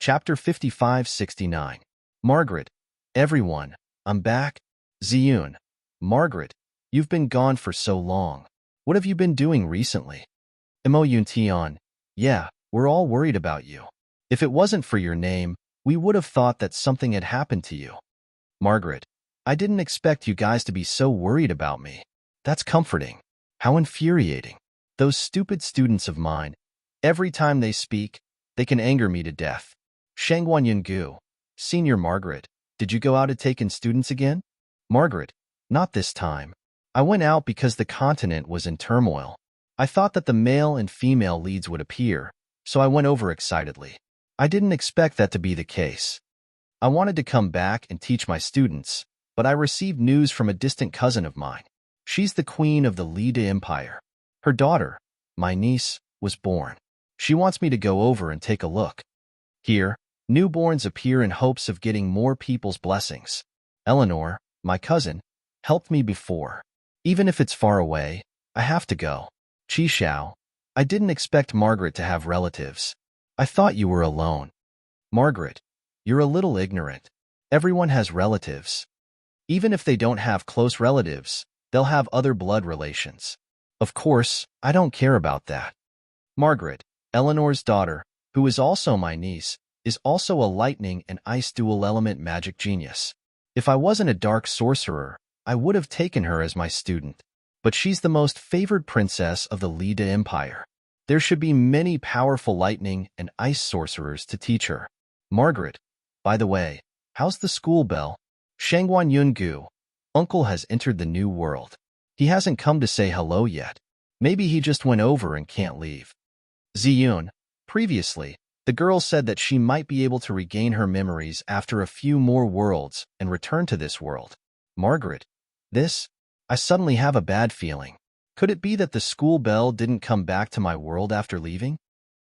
Chapter 5569. Margaret. Everyone, I'm back. Ziyun. Margaret, you've been gone for so long. What have you been doing recently? Imoyun. Yeah, we're all worried about you. If it wasn't for your name, we would have thought that something had happened to you. Margaret, I didn't expect you guys to be so worried about me. That's comforting. How infuriating. Those stupid students of mine, every time they speak, they can anger me to death. Shangguan. Senior Margaret, did you go out to take in students again? Margaret, not this time. I went out because the continent was in turmoil. I thought that the male and female leads would appear, so I went over excitedly. I didn't expect that to be the case. I wanted to come back and teach my students, but I received news from a distant cousin of mine. She's the queen of the Lida Empire. Her daughter, my niece, was born. She wants me to go over and take a look. Here, newborns appear in hopes of getting more people's blessings. Eleanor, my cousin, helped me before. Even if it's far away, I have to go. Qishao, I didn't expect Margaret to have relatives. I thought you were alone. Margaret, you're a little ignorant. Everyone has relatives. Even if they don't have close relatives, they'll have other blood relations. Of course, I don't care about that. Margaret, Eleanor's daughter, who is also my niece, is also a lightning and ice dual-element magic genius. If I wasn't a dark sorcerer, I would have taken her as my student. But she's the most favored princess of the Lida Empire. There should be many powerful lightning and ice sorcerers to teach her. Margaret, by the way, how's the school bell? Shangguan. Uncle has entered the new world. He hasn't come to say hello yet. Maybe he just went over and can't leave. Ziyun. Previously, the girl said that she might be able to regain her memories after a few more worlds and return to this world. Margaret, I suddenly have a bad feeling. Could it be that the school bell didn't come back to my world after leaving?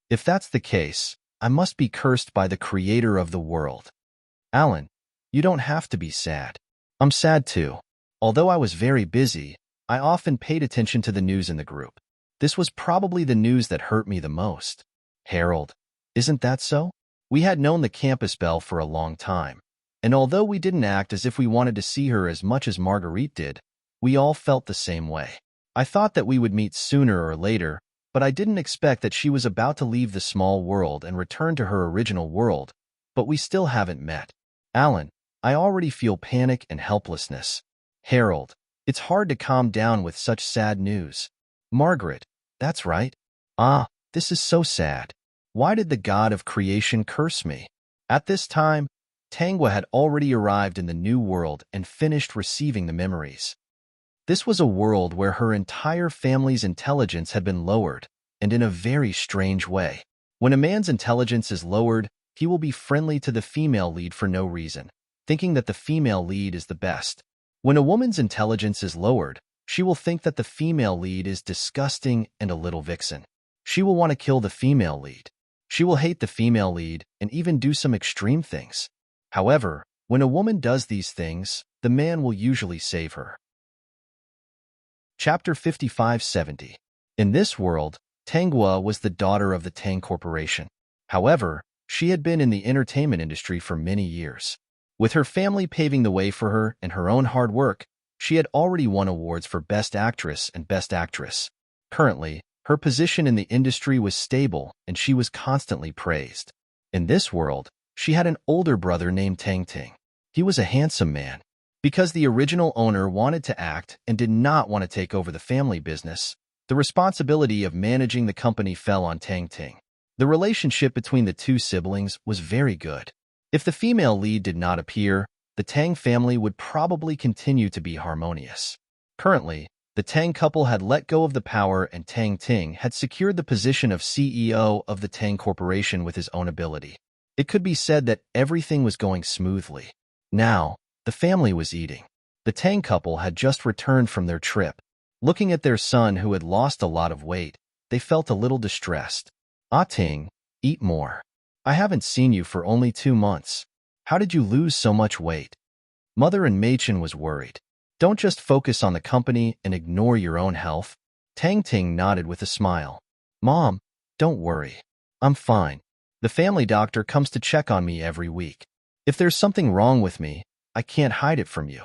If that's the case, I must be cursed by the creator of the world. Alan, you don't have to be sad. I'm sad too. Although I was very busy, I often paid attention to the news in the group. This was probably the news that hurt me the most. Harold, isn't that so? We had known the campus belle for a long time, and although we didn't act as if we wanted to see her as much as Marguerite did, we all felt the same way. I thought that we would meet sooner or later, but I didn't expect that she was about to leave the small world and return to her original world, but we still haven't met. Alan, I already feel panic and helplessness. Harold, it's hard to calm down with such sad news. Margaret, that's right. This is so sad. Why did the god of creation curse me? At this time, Tangwa had already arrived in the new world and finished receiving the memories. This was a world where her entire family's intelligence had been lowered, and in a very strange way. When a man's intelligence is lowered, he will be friendly to the female lead for no reason, thinking that the female lead is the best. When a woman's intelligence is lowered, she will think that the female lead is disgusting and a little vixen. She will want to kill the female lead. She will hate the female lead and even do some extreme things. However, when a woman does these things, the man will usually save her. Chapter 5570. In this world, Tangwa was the daughter of the Tang Corporation. However, she had been in the entertainment industry for many years. With her family paving the way for her and her own hard work, she had already won awards for Best Actress and Best Actress. Currently, her position in the industry was stable and she was constantly praised. In this world, she had an older brother named Tang Ting. He was a handsome man. Because the original owner wanted to act and did not want to take over the family business, the responsibility of managing the company fell on Tang Ting. The relationship between the two siblings was very good. If the female lead did not appear, the Tang family would probably continue to be harmonious. Currently, the Tang couple had let go of the power and Tang Ting had secured the position of CEO of the Tang Corporation with his own ability. It could be said that everything was going smoothly. Now, the family was eating. The Tang couple had just returned from their trip. Looking at their son who had lost a lot of weight, they felt a little distressed. Ting, eat more. I haven't seen you for only 2 months. How did you lose so much weight? Mother and Machen was worried. Don't just focus on the company and ignore your own health. Tang Ting nodded with a smile. Mom, don't worry. I'm fine. The family doctor comes to check on me every week. If there's something wrong with me, I can't hide it from you.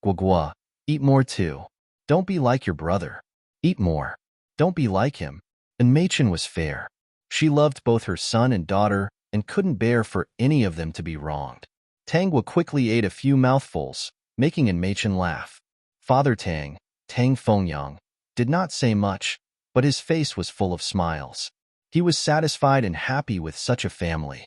Guagua, eat more too. Don't be like your brother. Eat more. Don't be like him. And Machen was fair. She loved both her son and daughter and couldn't bear for any of them to be wronged. Tangwa quickly ate a few mouthfuls, making Machen laugh. Father Tang, Tang Fengyang, did not say much, but his face was full of smiles. He was satisfied and happy with such a family.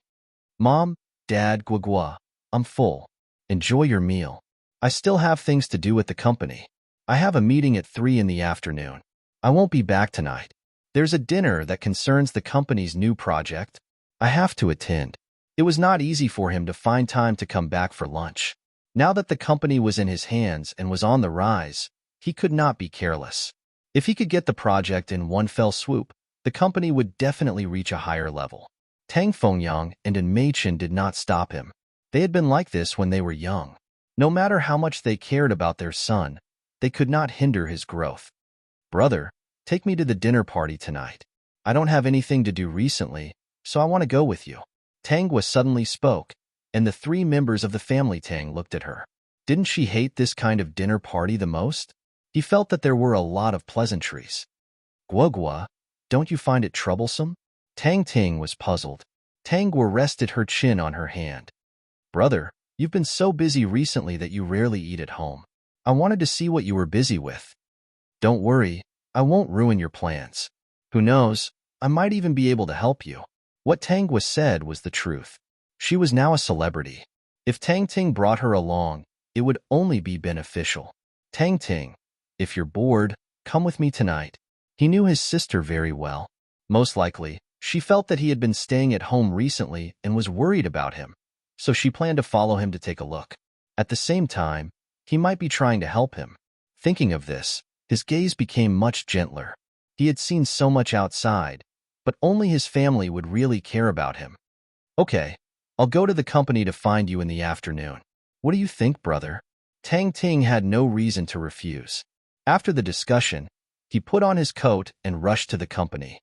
Mom, Dad, Guagua, I'm full. Enjoy your meal. I still have things to do at the company. I have a meeting at 3 in the afternoon. I won't be back tonight. There's a dinner that concerns the company's new project. I have to attend. It was not easy for him to find time to come back for lunch. Now that the company was in his hands and was on the rise, he could not be careless. If he could get the project in one fell swoop, the company would definitely reach a higher level. Tang Fengyang and Machen did not stop him. They had been like this when they were young. No matter how much they cared about their son, they could not hinder his growth. Brother, take me to the dinner party tonight. I don't have anything to do recently, so I want to go with you. Tangwa suddenly spoke, and the 3 members of the family Tang looked at her. Didn't she hate this kind of dinner party the most? He felt that there were a lot of pleasantries. Guagua, don't you find it troublesome? Tang Ting was puzzled. Tangwa rested her chin on her hand. Brother, you've been so busy recently that you rarely eat at home. I wanted to see what you were busy with. Don't worry, I won't ruin your plans. Who knows, I might even be able to help you. What Tangwa said was the truth. She was now a celebrity. If Tang Ting brought her along, it would only be beneficial. Tang Ting, if you're bored, come with me tonight. He knew his sister very well. Most likely, she felt that he had been staying at home recently and was worried about him, so she planned to follow him to take a look. At the same time, he might be trying to help him. Thinking of this, his gaze became much gentler. He had seen so much outside, but only his family would really care about him. Okay, I'll go to the company to find you in the afternoon. What do you think, brother? Tang Ting had no reason to refuse. After the discussion, he put on his coat and rushed to the company.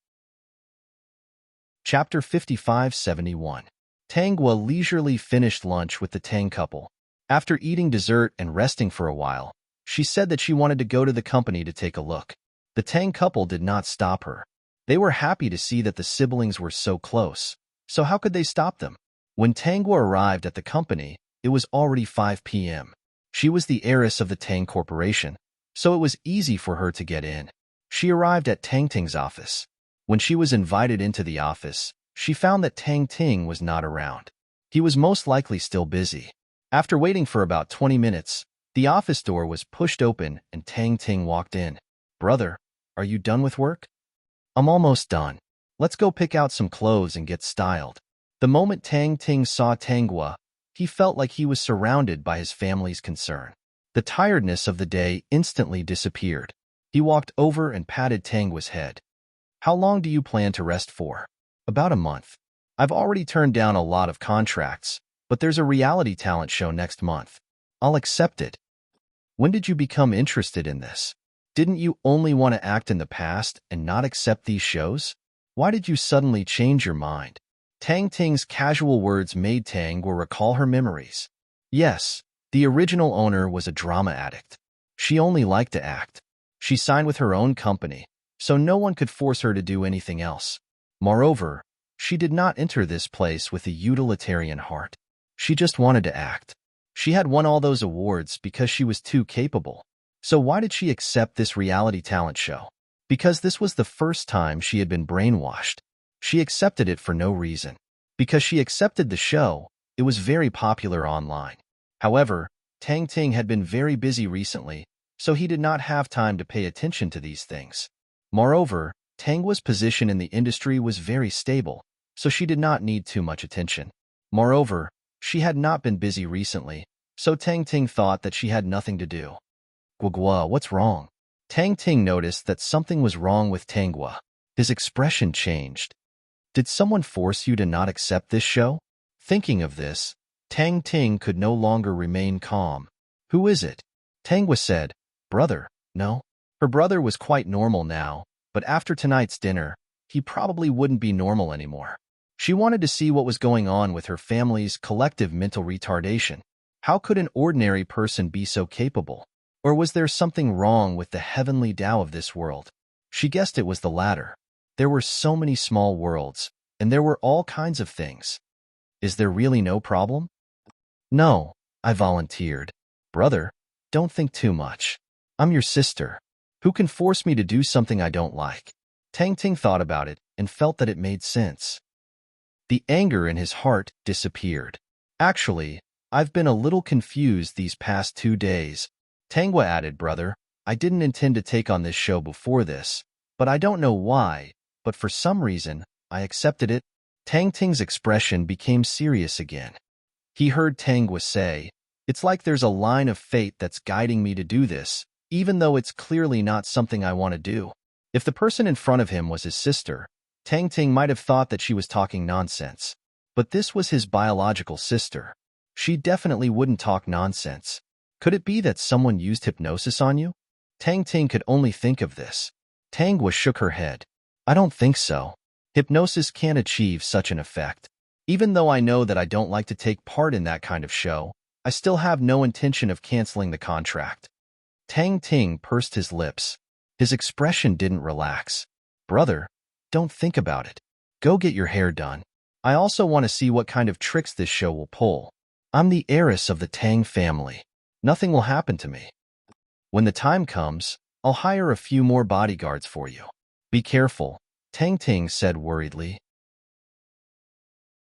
Chapter 5571. Tangwa leisurely finished lunch with the Tang couple. After eating dessert and resting for a while, she said that she wanted to go to the company to take a look. The Tang couple did not stop her. They were happy to see that the siblings were so close, so how could they stop them? When Tangwa arrived at the company, it was already 5 p.m. She was the heiress of the Tang Corporation, so it was easy for her to get in. She arrived at Tang Ting's office. When she was invited into the office, she found that Tang Ting was not around. He was most likely still busy. After waiting for about 20 minutes, the office door was pushed open and Tang Ting walked in. Brother, are you done with work? I'm almost done. Let's go pick out some clothes and get styled. The moment Tang Ting saw Tangwa, he felt like he was surrounded by his family's concern. The tiredness of the day instantly disappeared. He walked over and patted Tangwa's head. How long do you plan to rest for? About a month. I've already turned down a lot of contracts, but there's a reality talent show next month. I'll accept it. When did you become interested in this? Didn't you only want to act in the past and not accept these shows? Why did you suddenly change your mind? Tang Ting's casual words made Tangwa recall her memories. Yes, the original owner was a drama addict. She only liked to act. She signed with her own company, so no one could force her to do anything else. Moreover, she did not enter this place with a utilitarian heart. She just wanted to act. She had won all those awards because she was too capable. So why did she accept this reality talent show? Because this was the first time she had been brainwashed. She accepted it for no reason. Because she accepted the show, it was very popular online. However, Tang Ting had been very busy recently, so he did not have time to pay attention to these things. Moreover, Tangwa's position in the industry was very stable, so she did not need too much attention. Moreover, she had not been busy recently, so Tang Ting thought that she had nothing to do. Guagua, what's wrong? Tang Ting noticed that something was wrong with Tangwa. His expression changed. Did someone force you to not accept this show? Thinking of this, Tang Ting could no longer remain calm. Who is it? Tangwa said, Brother, no. Her brother was quite normal now, but after tonight's dinner, he probably wouldn't be normal anymore. She wanted to see what was going on with her family's collective mental retardation. How could an ordinary person be so capable? Or was there something wrong with the heavenly Tao of this world? She guessed it was the latter. There were so many small worlds, and there were all kinds of things. Is there really no problem? No, I volunteered. Brother, don't think too much. I'm your sister. Who can force me to do something I don't like? Tang Ting thought about it and felt that it made sense. The anger in his heart disappeared. Actually, I've been a little confused these past 2 days. Tangwa added, brother, I didn't intend to take on this show before this, but I don't know why, but for some reason, I accepted it. Tang Ting's expression became serious again. He heard Tangwa say, it's like there's a line of fate that's guiding me to do this, even though it's clearly not something I want to do. If the person in front of him was his sister, Tang Ting might have thought that she was talking nonsense. But this was his biological sister. She definitely wouldn't talk nonsense. Could it be that someone used hypnosis on you? Tang Ting could only think of this. Tangwa shook her head. I don't think so. Hypnosis can't achieve such an effect. Even though I know that I don't like to take part in that kind of show, I still have no intention of canceling the contract. Tang Ting pursed his lips. His expression didn't relax. Brother, don't think about it. Go get your hair done. I also want to see what kind of tricks this show will pull. I'm the heiress of the Tang family. Nothing will happen to me. When the time comes, I'll hire a few more bodyguards for you. Be careful, Tang Ting said worriedly.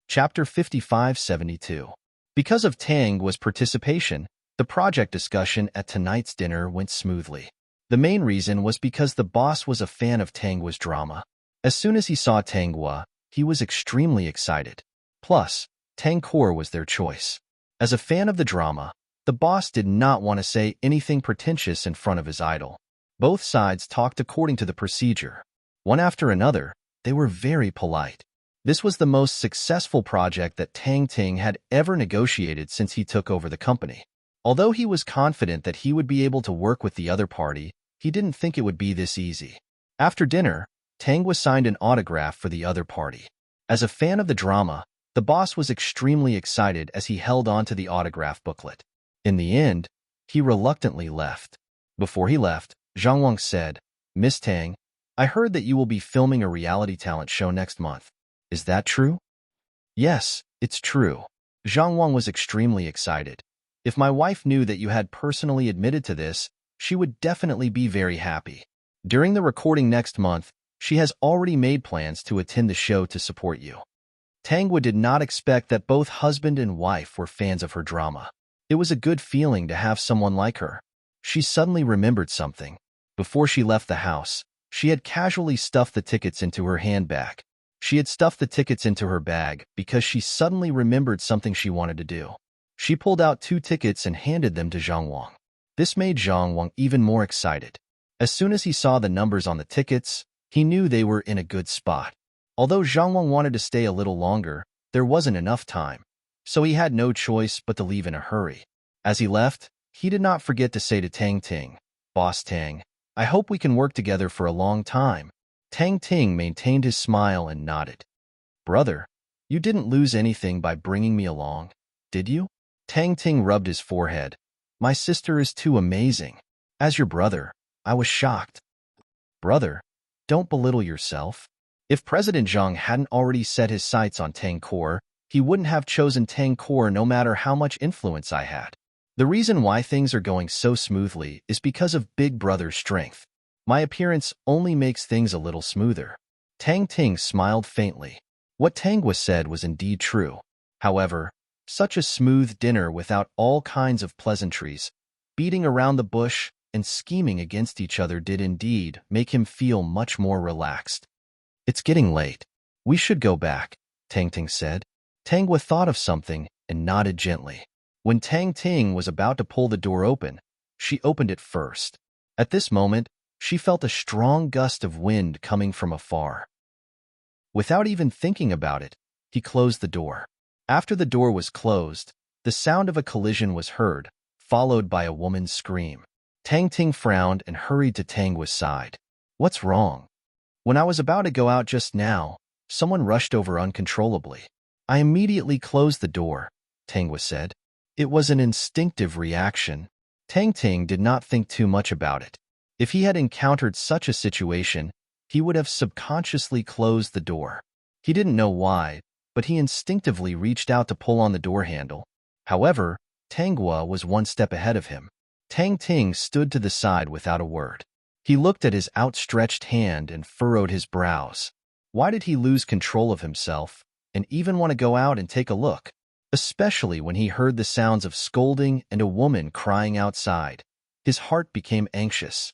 Chapter 5572. Because of Tangwa's participation, the project discussion at tonight's dinner went smoothly. The main reason was because the boss was a fan of Tangwa's drama. As soon as he saw Tangwa, he was extremely excited. Plus, Tangkor was their choice. As a fan of the drama, the boss did not want to say anything pretentious in front of his idol. Both sides talked according to the procedure. One after another, they were very polite. This was the most successful project that Tang Ting had ever negotiated since he took over the company. Although he was confident that he would be able to work with the other party, he didn't think it would be this easy. After dinner, Tangwa signed an autograph for the other party. As a fan of the drama, the boss was extremely excited as he held on to the autograph booklet. In the end, he reluctantly left. Before he left, Zhang Wang said, Miss Tang, I heard that you will be filming a reality talent show next month. Is that true? Yes, it's true. Zhang Wang was extremely excited. If my wife knew that you had personally admitted to this, she would definitely be very happy. During the recording next month, she has already made plans to attend the show to support you. Tangwa did not expect that both husband and wife were fans of her drama. It was a good feeling to have someone like her. She suddenly remembered something. Before she left the house, she had casually stuffed the tickets into her handbag. She had stuffed the tickets into her bag because she suddenly remembered something she wanted to do. She pulled out 2 tickets and handed them to Zhang Wang. This made Zhang Wang even more excited. As soon as he saw the numbers on the tickets, he knew they were in a good spot. Although Zhang Wang wanted to stay a little longer, there wasn't enough time. So he had no choice but to leave in a hurry. As he left, he did not forget to say to Tang Ting, Boss Tang, I hope we can work together for a long time. Tang Ting maintained his smile and nodded. Brother, you didn't lose anything by bringing me along, did you? Tang Ting rubbed his forehead. My sister is too amazing. As your brother, I was shocked. Brother, don't belittle yourself. If President Zhang hadn't already set his sights on Tangkor, he wouldn't have chosen Tangkor no matter how much influence I had. The reason why things are going so smoothly is because of Big Brother's strength. My appearance only makes things a little smoother. Tang Ting smiled faintly. What Tangwa said was indeed true. However, such a smooth dinner without all kinds of pleasantries, beating around the bush, and scheming against each other did indeed make him feel much more relaxed. It's getting late. We should go back, Tang Ting said. Tangwa thought of something and nodded gently. When Tang Ting was about to pull the door open, she opened it first. At this moment, she felt a strong gust of wind coming from afar. Without even thinking about it, he closed the door. After the door was closed, the sound of a collision was heard, followed by a woman's scream. Tang Ting frowned and hurried to Tangwa's side. What's wrong? When I was about to go out just now, Someone rushed over uncontrollably. I immediately closed the door, Tanghua said. It was an instinctive reaction. Tang Ting did not think too much about it. If he had encountered such a situation, he would have subconsciously closed the door. He didn't know why, but he instinctively reached out to pull on the door handle. However, Tanghua was one step ahead of him. Tang Ting stood to the side without a word. He looked at his outstretched hand and furrowed his brows. Why did he lose control of himself and even want to go out and take a look? Especially when he heard the sounds of scolding and a woman crying outside. His heart became anxious.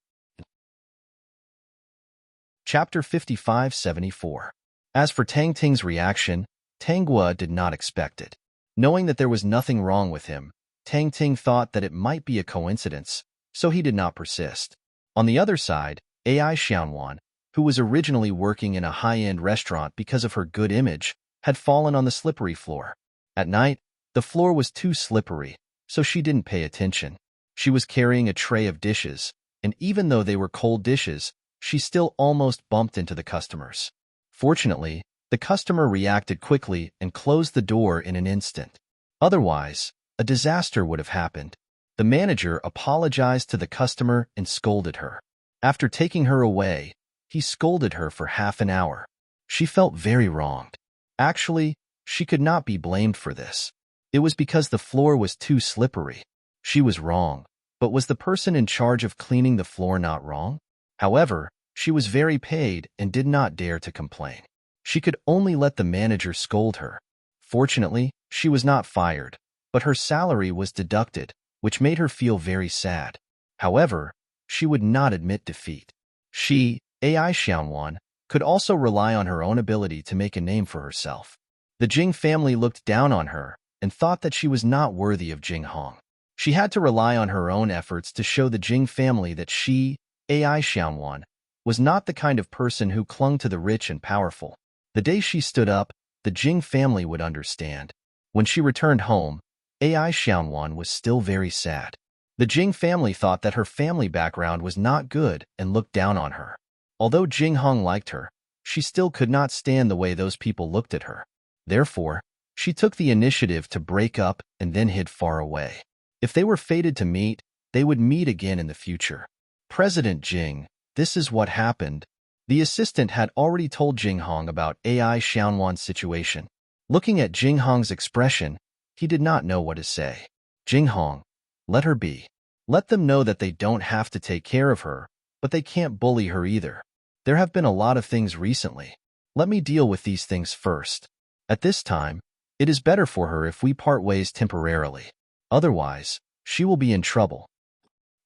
Chapter 55-74. As for Tang Ting's reaction, Tanghua did not expect it. Knowing that there was nothing wrong with him, Tang Ting thought that it might be a coincidence, so he did not persist. On the other side, Ai Xianwan, who was originally working in a high-end restaurant because of her good image, had fallen on the slippery floor. At night, the floor was too slippery, so she didn't pay attention. She was carrying a tray of dishes, and even though they were cold dishes, she still almost bumped into the customers. Fortunately, the customer reacted quickly and closed the door in an instant. Otherwise, a disaster would have happened. The manager apologized to the customer and scolded her. After taking her away, he scolded her for half an hour. She felt very wronged. Actually, she could not be blamed for this. It was because the floor was too slippery. She was wrong, but was the person in charge of cleaning the floor not wrong? However, she was very paid and did not dare to complain. She could only let the manager scold her. Fortunately, she was not fired, but her salary was deducted, which made her feel very sad. However, she would not admit defeat. She, Ai Xianwan, could also rely on her own ability to make a name for herself. The Jing family looked down on her and thought that she was not worthy of Jing Hong. She had to rely on her own efforts to show the Jing family that she, Ai Xianwan, was not the kind of person who clung to the rich and powerful. The day she stood up, the Jing family would understand. When she returned home, Ai Xianwan was still very sad. The Jing family thought that her family background was not good and looked down on her. Although Jing Hong liked her, she still could not stand the way those people looked at her. Therefore, she took the initiative to break up and then hid far away. If they were fated to meet, they would meet again in the future. President Jing, this is what happened. The assistant had already told Jing Hong about Ai Xianwan's situation. Looking at Jing Hong's expression, he did not know what to say. Jing Hong, let her be. Let them know that they don't have to take care of her, but they can't bully her either. There have been a lot of things recently. Let me deal with these things first. At this time, it is better for her if we part ways temporarily. Otherwise, she will be in trouble.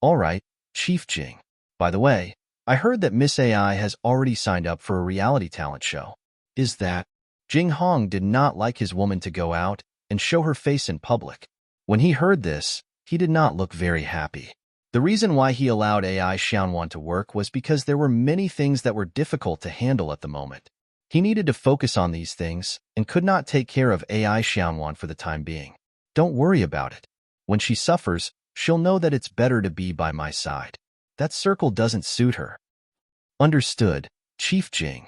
All right, Chief Jing. By the way, I heard that Miss AI has already signed up for a reality talent show. Is that? Jing Hong did not like his woman to go out and show her face in public. When he heard this, he did not look very happy. The reason why he allowed Ai Xianwan to work was because there were many things that were difficult to handle at the moment. He needed to focus on these things and could not take care of Ai Xianwan for the time being. Don't worry about it. When she suffers, she'll know that it's better to be by my side. That circle doesn't suit her. Understood, Chief Jing.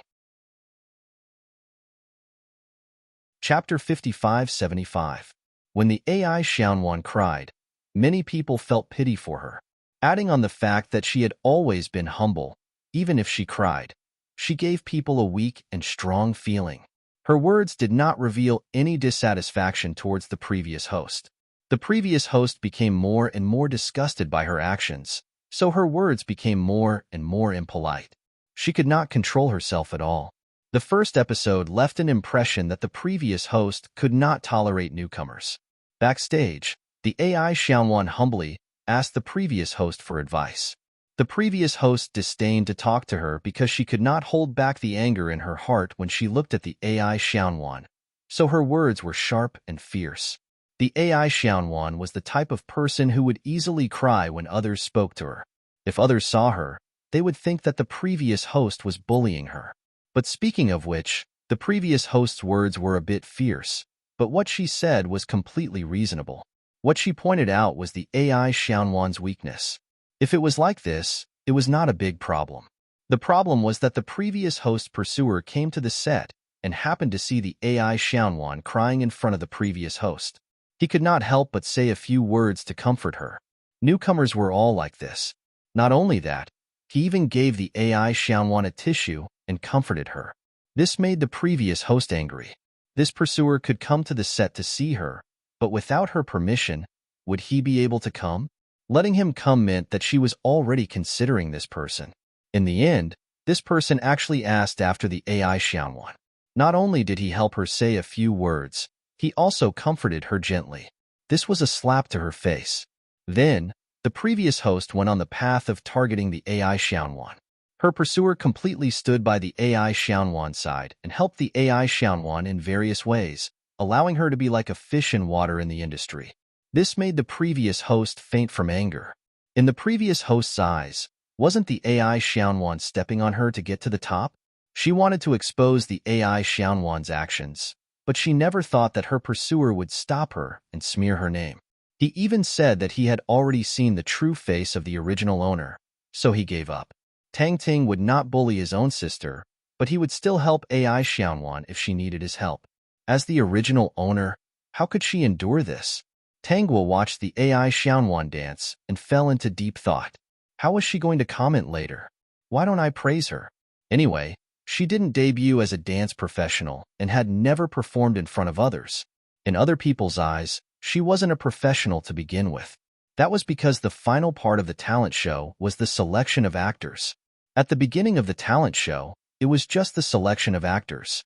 Chapter 55-75. When the Ai Xianwan cried, many people felt pity for her. Adding on the fact that she had always been humble, even if she cried, she gave people a weak and strong feeling. Her words did not reveal any dissatisfaction towards the previous host. The previous host became more and more disgusted by her actions, so her words became more and more impolite. She could not control herself at all. The first episode left an impression that the previous host could not tolerate newcomers. Backstage, the Ai Xianwan humbly asked the previous host for advice. The previous host disdained to talk to her because she could not hold back the anger in her heart when she looked at the Ai Xianwan, so her words were sharp and fierce. The Ai Xianwan was the type of person who would easily cry when others spoke to her. If others saw her, they would think that the previous host was bullying her. But speaking of which, the previous host's words were a bit fierce, but what she said was completely reasonable. What she pointed out was the Ai Xianwan's weakness. If it was like this, it was not a big problem. The problem was that the previous host pursuer came to the set and happened to see the AI Xianwan crying in front of the previous host. He could not help but say a few words to comfort her. Newcomers were all like this. Not only that, he even gave the AI Xianwan a tissue and comforted her. This made the previous host angry. This pursuer could come to the set to see her, but without her permission, would he be able to come? Letting him come meant that she was already considering this person. In the end, this person actually asked after the AI Xianwan. Not only did he help her say a few words, he also comforted her gently. This was a slap to her face. Then, the previous host went on the path of targeting the AI Xianwan. Her pursuer completely stood by the AI Xianwan side and helped the AI Xianwan in various ways, allowing her to be like a fish in water in the industry. This made the previous host faint from anger. In the previous host's eyes, wasn't the AI Xianwan stepping on her to get to the top? She wanted to expose the AI Xianwan's actions, but she never thought that her pursuer would stop her and smear her name. He even said that he had already seen the true face of the original owner, so he gave up. Tang Ting would not bully his own sister, but he would still help AI Xianwan if she needed his help. As the original owner, how could she endure this? Tangwa watched the AI Xianwan dance and fell into deep thought. How was she going to comment later? Why don't I praise her? Anyway, she didn't debut as a dance professional and had never performed in front of others. In other people's eyes, she wasn't a professional to begin with. That was because the final part of the talent show was the selection of actors. At the beginning of the talent show, it was just the selection of actors.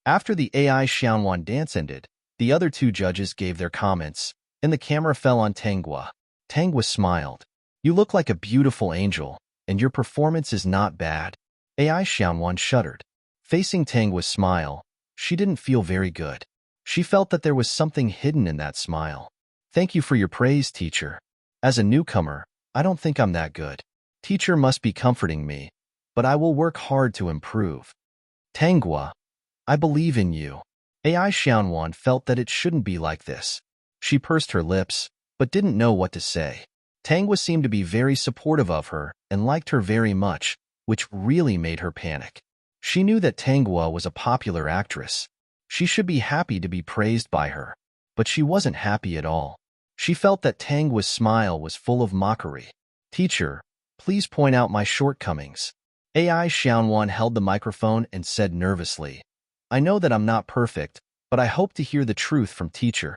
After the AI Xianwan dance ended, the other two judges gave their comments, and the camera fell on Tangwa. Tangwa smiled. You look like a beautiful angel, and your performance is not bad. AI Xianwan shuddered. Facing Tangwa's smile, she didn't feel very good. She felt that there was something hidden in that smile. Thank you for your praise, teacher. As a newcomer, I don't think I'm that good. Teacher must be comforting me, but I will work hard to improve. Tangwa, I believe in you. AI Xianwan felt that it shouldn't be like this. She pursed her lips, but didn't know what to say. Tangwa seemed to be very supportive of her and liked her very much, which really made her panic. She knew that Tangwa was a popular actress. She should be happy to be praised by her, but she wasn't happy at all. She felt that Tangwa's smile was full of mockery. Teacher, please point out my shortcomings. AI Xianwan held the microphone and said nervously, I know that I'm not perfect, but I hope to hear the truth from teacher.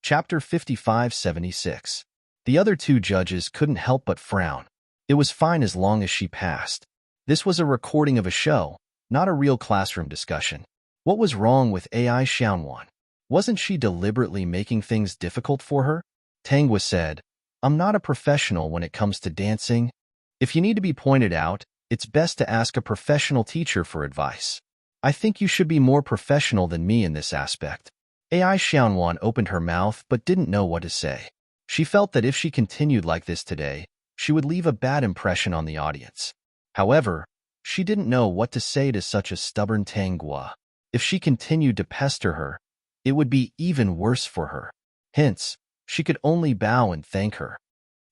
Chapter 5576. The other two judges couldn't help but frown. It was fine as long as she passed. This was a recording of a show, not a real classroom discussion. What was wrong with AI Xianwan? Wasn't she deliberately making things difficult for her? Tangwa said, I'm not a professional when it comes to dancing. If you need to be pointed out, it's best to ask a professional teacher for advice. I think you should be more professional than me in this aspect. AI Xianwan opened her mouth but didn't know what to say. She felt that if she continued like this today, she would leave a bad impression on the audience. However, she didn't know what to say to such a stubborn Tangwa. If she continued to pester her, it would be even worse for her. Hence, she could only bow and thank her.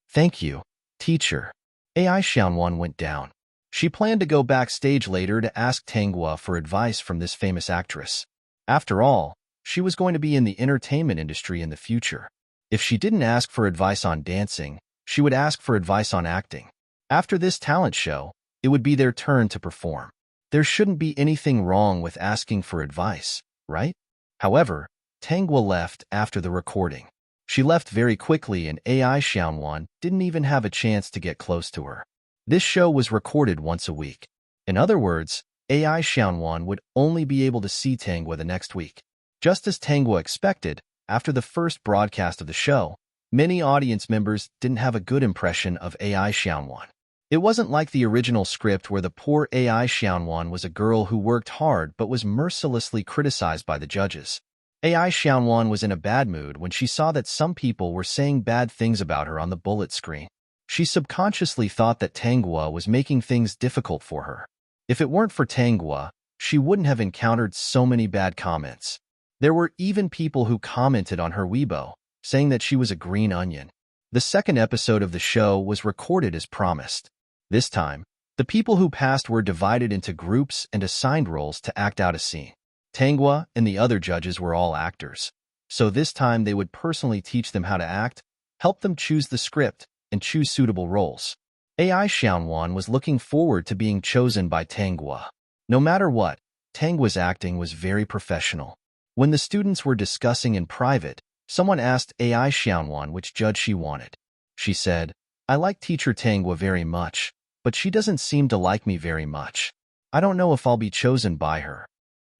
Thank you, teacher. AI Xianwan went down. She planned to go backstage later to ask Tangwa for advice from this famous actress. After all, she was going to be in the entertainment industry in the future. If she didn't ask for advice on dancing, she would ask for advice on acting. After this talent show, it would be their turn to perform. There shouldn't be anything wrong with asking for advice, right? However, Tangwa left after the recording. She left very quickly and AI Xianwan didn't even have a chance to get close to her. This show was recorded once a week. In other words, AI Xianwan would only be able to see Tangwa the next week. Just as Tangwa expected, after the first broadcast of the show, many audience members didn't have a good impression of AI Xianwan. It wasn't like the original script where the poor AI Xianwan was a girl who worked hard but was mercilessly criticized by the judges. AI Xianwan was in a bad mood when she saw that some people were saying bad things about her on the bullet screen. She subconsciously thought that Tangwa was making things difficult for her. If it weren't for Tangwa, she wouldn't have encountered so many bad comments. There were even people who commented on her Weibo, saying that she was a green onion. The second episode of the show was recorded as promised. This time, The people who passed were divided into groups and assigned roles to act out a scene. Tanghua and the other judges were all actors, so this time they would personally teach them how to act, help them choose the script, and choose suitable roles. AI Xiaowan was looking forward to being chosen by Tanghua. No matter what, Tanghua's acting was very professional. When the students were discussing in private, someone asked AI Xiaowan which judge she wanted. She said, "I like teacher Tanghua very much, but she doesn't seem to like me very much. I don't know if I'll be chosen by her."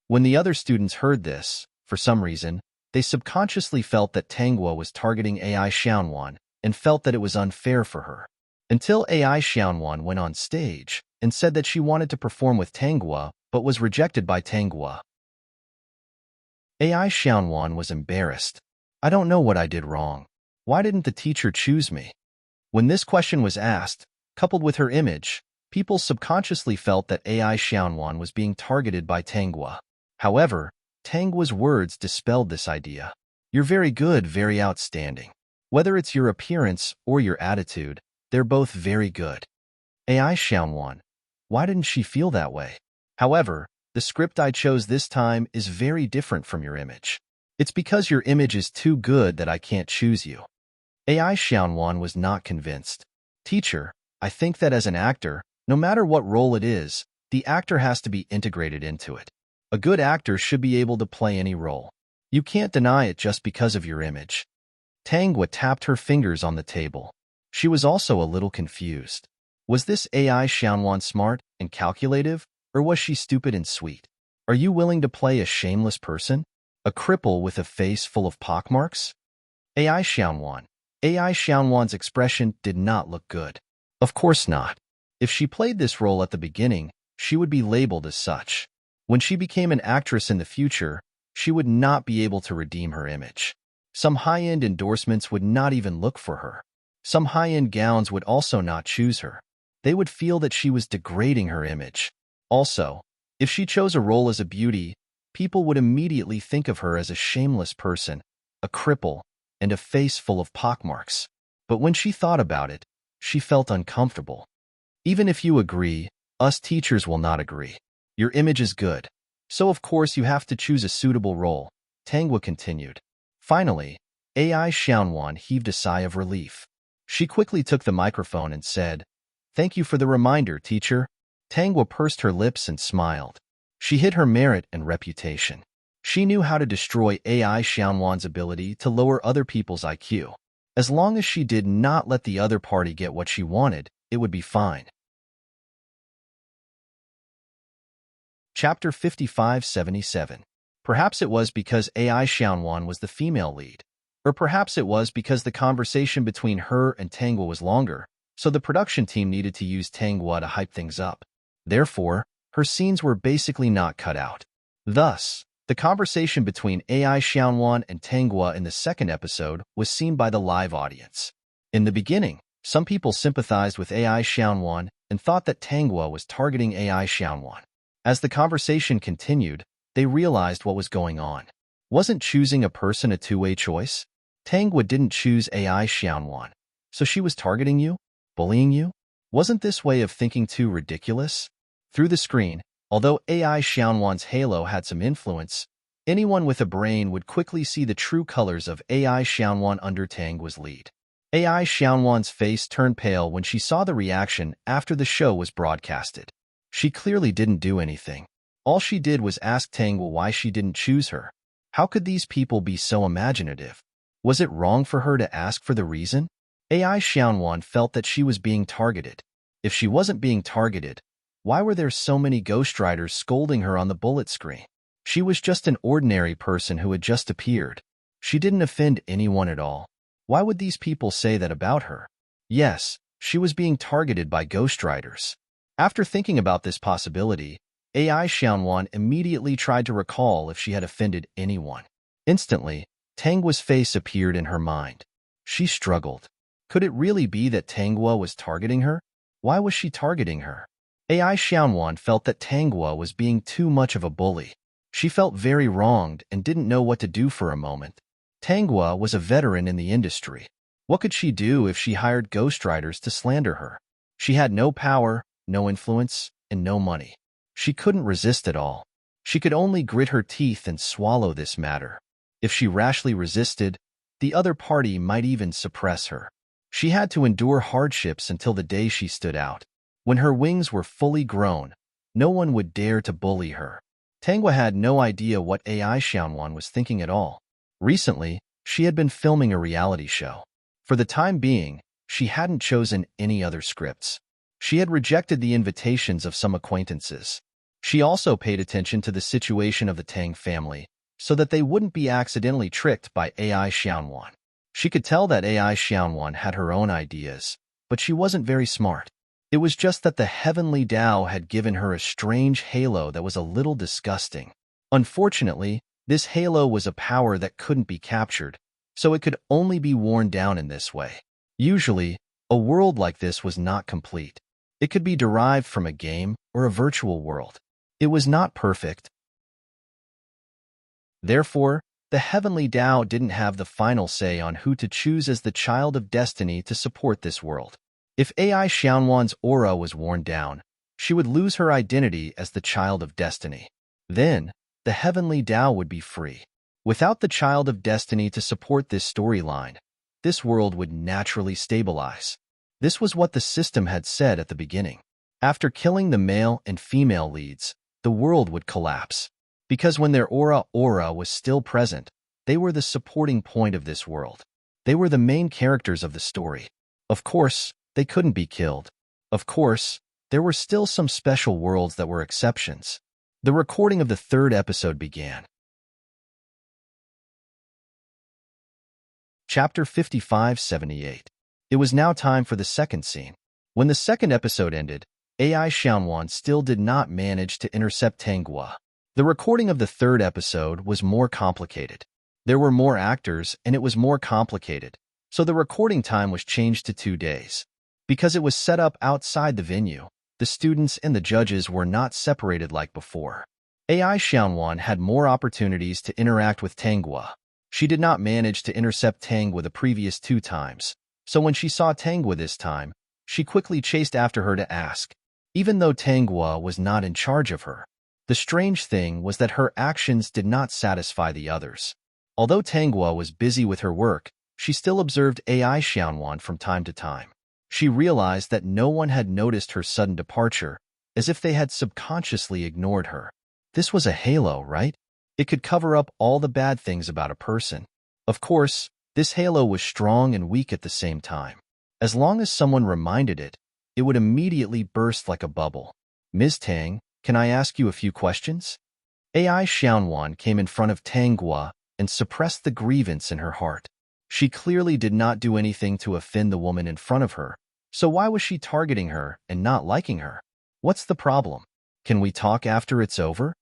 When the other students heard this, for some reason, they subconsciously felt that Tanghua was targeting AI Xiaowan and felt that it was unfair for her. Until AI Xiaowan went on stage and said that she wanted to perform with Tanghua but was rejected by Tanghua. AI Xiaowan was embarrassed. "I don't know what I did wrong. Why didn't the teacher choose me?" When this question was asked, coupled with her image, people subconsciously felt that AI Xiaowan was being targeted by Tanghua. However, Tanghua's words dispelled this idea. "You're very good, very outstanding. Whether it's your appearance or your attitude, they're both very good." AI Xiaowan, why didn't she feel that way? However, the script I chose this time is very different from your image. It's because your image is too good that I can't choose you. AI Xiaowan was not convinced. "Teacher, I think that as an actor, no matter what role it is, the actor has to be integrated into it. A good actor should be able to play any role. You can't deny it just because of your image." Tanghua tapped her fingers on the table. She was also a little confused. Was this AI Xiaowan smart and calculative, or was she stupid and sweet? Are you willing to play a shameless person? A cripple with a face full of pockmarks? AI Xiaowan. AI Xiaowan's expression did not look good. Of course not. If she played this role at the beginning, she would be labeled as such. When she became an actress in the future, she would not be able to redeem her image. Some high-end endorsements would not even look for her. Some high-end gowns would also not choose her. They would feel that she was degrading her image. Also, if she chose a role as a beauty, people would immediately think of her as a shameless person, a cripple, and a face full of pockmarks. But when she thought about it, she felt uncomfortable. Even if you agree, us teachers will not agree. Your image is good, so of course you have to choose a suitable role, Tanghua continued. Finally, AI Xiaowan heaved a sigh of relief. She quickly took the microphone and said, "Thank you for the reminder, teacher." Tanghua pursed her lips and smiled. She hid her merit and reputation. She knew how to destroy AI Xiaowan's ability to lower other people's IQ. As long as she did not let the other party get what she wanted, it would be fine. Chapter 5577. Perhaps it was because AI Xiaowan was the female lead, or perhaps it was because the conversation between her and Tanghua was longer, so the production team needed to use Tanghua to hype things up. Therefore, her scenes were basically not cut out. Thus, the conversation between AI Xiaowan and Tanghua in the second episode was seen by the live audience. In the beginning, some people sympathized with AI Xiaowan and thought that Tanghua was targeting AI Xiaowan. As the conversation continued, they realized what was going on. Wasn't choosing a person a two-way choice? Tanghua didn't choose AI Xiaowan, so she was targeting you? Bullying you? Wasn't this way of thinking too ridiculous? Through the screen, although AI Xiaowan's halo had some influence, anyone with a brain would quickly see the true colors of AI Xiaowan under Tanghua's lead. AI Xiaowan's face turned pale when she saw the reaction after the show was broadcasted. She clearly didn't do anything. All she did was ask Tanghua why she didn't choose her. How could these people be so imaginative? Was it wrong for her to ask for the reason? AI Xiaowan felt that she was being targeted. If she wasn't being targeted, why were there so many ghostwriters scolding her on the bullet screen? She was just an ordinary person who had just appeared. She didn't offend anyone at all. Why would these people say that about her? Yes, she was being targeted by ghostwriters. After thinking about this possibility, AI Xiaowan immediately tried to recall if she had offended anyone. Instantly, Tanghua's face appeared in her mind. She struggled. Could it really be that Tanghua was targeting her? Why was she targeting her? AI Xiaowan felt that Tanghua was being too much of a bully. She felt very wronged and didn't know what to do for a moment. Tanghua was a veteran in the industry. What could she do if she hired ghostwriters to slander her? She had no power, no influence, and no money. She couldn't resist it all. She could only grit her teeth and swallow this matter. If she rashly resisted, the other party might even suppress her. She had to endure hardships until the day she stood out. When her wings were fully grown, no one would dare to bully her. Tanguy had no idea what AI Xiaonuan was thinking at all. Recently, she had been filming a reality show. For the time being, she hadn't chosen any other scripts. She had rejected the invitations of some acquaintances. She also paid attention to the situation of the Tang family, so that they wouldn't be accidentally tricked by AI Xiaonuan. She could tell that AI Xiaonuan had her own ideas, but she wasn't very smart. It was just that the heavenly Tao had given her a strange halo that was a little disgusting. Unfortunately, this halo was a power that couldn't be captured, so it could only be worn down in this way. Usually, a world like this was not complete. It could be derived from a game or a virtual world. It was not perfect. Therefore, the heavenly Tao didn't have the final say on who to choose as the child of destiny to support this world. If AI Xiaonuan's aura was worn down, she would lose her identity as the child of destiny. Then, the heavenly Tao would be free. Without the child of destiny to support this storyline, this world would naturally stabilize. This was what the system had said at the beginning. After killing the male and female leads, the world would collapse. Because when their aura was still present, they were the supporting point of this world. They were the main characters of the story. Of course, they couldn't be killed. Of course, there were still some special worlds that were exceptions. The recording of the third episode began. Chapter 55-78. It was now time for the second scene. When the second episode ended, AI Xiaonuan still did not manage to intercept Tanguy. The recording of the third episode was more complicated. There were more actors, and it was more complicated, so the recording time was changed to 2 days. Because it was set up outside the venue, the students and the judges were not separated like before. AI Xiaonuan had more opportunities to interact with Tanguy. She did not manage to intercept Tanguy the previous 2 times, so when she saw Tanguy this time, she quickly chased after her to ask, even though Tanguy was not in charge of her. The strange thing was that her actions did not satisfy the others. Although Tanguy was busy with her work, she still observed AI Xiaonuan from time to time. She realized that no one had noticed her sudden departure, as if they had subconsciously ignored her. This was a halo, right? It could cover up all the bad things about a person. Of course, this halo was strong and weak at the same time. As long as someone reminded it, it would immediately burst like a bubble. Ms. Tang, can I ask you a few questions? AI Xiaonuan came in front of Tanguy and suppressed the grievance in her heart. She clearly did not do anything to offend the woman in front of her, so why was she targeting her and not liking her? What's the problem? Can we talk after it's over?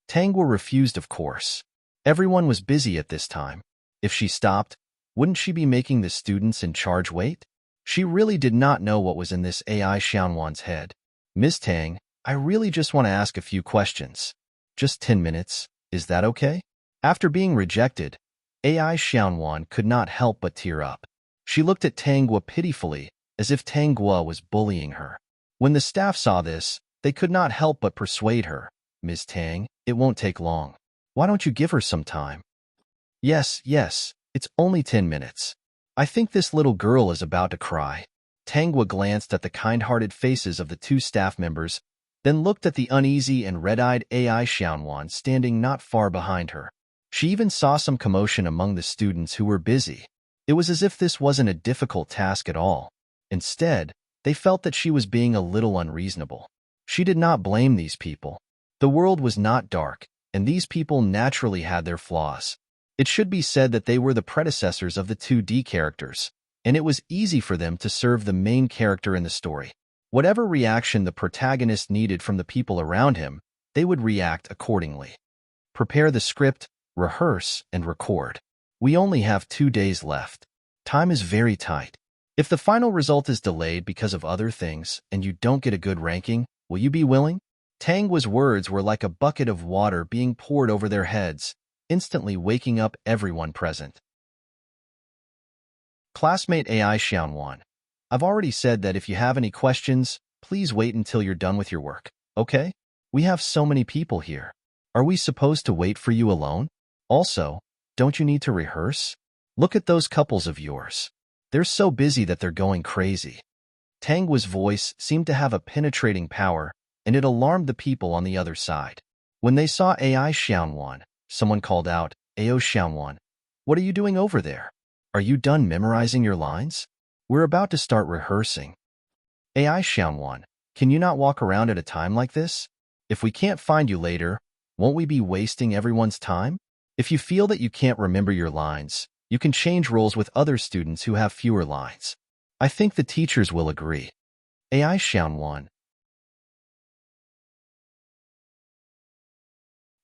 Tanguy refused, of course. Everyone was busy at this time. If she stopped, wouldn't she be making the students in charge wait? She really did not know what was in this AI Xiaonuan's head. Ms. Tang, I really just want to ask a few questions. Just 10 minutes, is that okay? After being rejected, AI Xiaonuan could not help but tear up. She looked at Tanguy pitifully, as if Tanguy was bullying her. When the staff saw this, they could not help but persuade her. Ms. Tang, it won't take long. Why don't you give her some time? Yes, it's only 10 minutes. I think this little girl is about to cry. Tanguy glanced at the kind-hearted faces of the 2 staff members, then looked at the uneasy and red-eyed AI Xiaonuan standing not far behind her. She even saw some commotion among the students who were busy. It was as if this wasn't a difficult task at all. Instead, they felt that she was being a little unreasonable. She did not blame these people. The world was not dark, and these people naturally had their flaws. It should be said that they were the predecessors of the 2D characters, and it was easy for them to serve the main character in the story. Whatever reaction the protagonist needed from the people around him, they would react accordingly. Prepare the script, rehearse, and record. We only have 2 days left. Time is very tight. If the final result is delayed because of other things and you don't get a good ranking, will you be willing? Tanguy's words were like a bucket of water being poured over their heads, instantly waking up everyone present. Classmate AI Xiaonuan, I've already said that if you have any questions, Please wait until you're done with your work, okay? We have so many people here. Are we supposed to wait for you alone? Also, don't you need to rehearse? Look at those couples of yours. They're so busy that they're going crazy. Tangwa's voice seemed to have a penetrating power, and it alarmed the people on the other side. When they saw AI Xiaonuan, someone called out, "Ao Xiaonuan, what are you doing over there? Are you done memorizing your lines? We're about to start rehearsing." AI Xiaonuan, can you not walk around at a time like this? If we can't find you later, won't we be wasting everyone's time? If you feel that you can't remember your lines, you can change roles with other students who have fewer lines. I think the teachers will agree. AI Xiaonuan.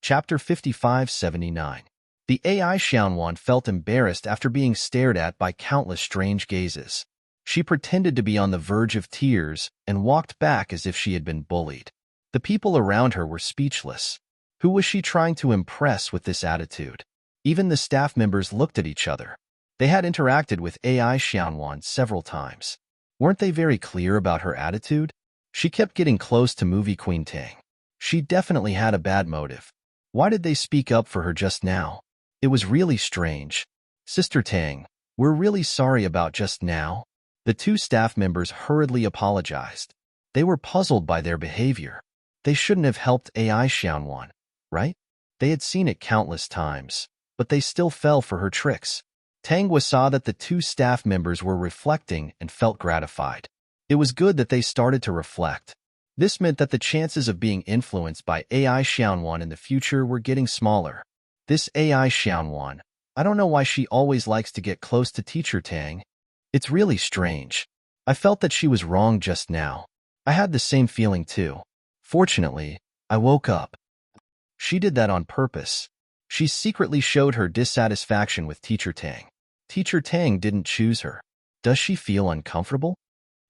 Chapter 5579. The AI Xiaonuan felt embarrassed after being stared at by countless strange gazes. She pretended to be on the verge of tears and walked back as if she had been bullied. The people around her were speechless. Who was she trying to impress with this attitude? Even the staff members looked at each other. They had interacted with AI Xiaonuan several times. Weren't they very clear about her attitude? She kept getting close to movie Queen Tang. She definitely had a bad motive. Why did they speak up for her just now? It was really strange. Sister Tang, we're really sorry about just now. The two staff members hurriedly apologized. They were puzzled by their behavior. They shouldn't have helped AI Xiaonuan, right? They had seen it countless times, but they still fell for her tricks. Tangwa saw that the two staff members were reflecting and felt gratified. It was good that they started to reflect. This meant that the chances of being influenced by AI Xiaonuan in the future were getting smaller. This AI Xiaonuan, I don't know why she always likes to get close to Teacher Tang. It's really strange. I felt that she was wrong just now. I had the same feeling too. Fortunately, I woke up. She did that on purpose. She secretly showed her dissatisfaction with Teacher Tang. Teacher Tang didn't choose her. Does she feel uncomfortable?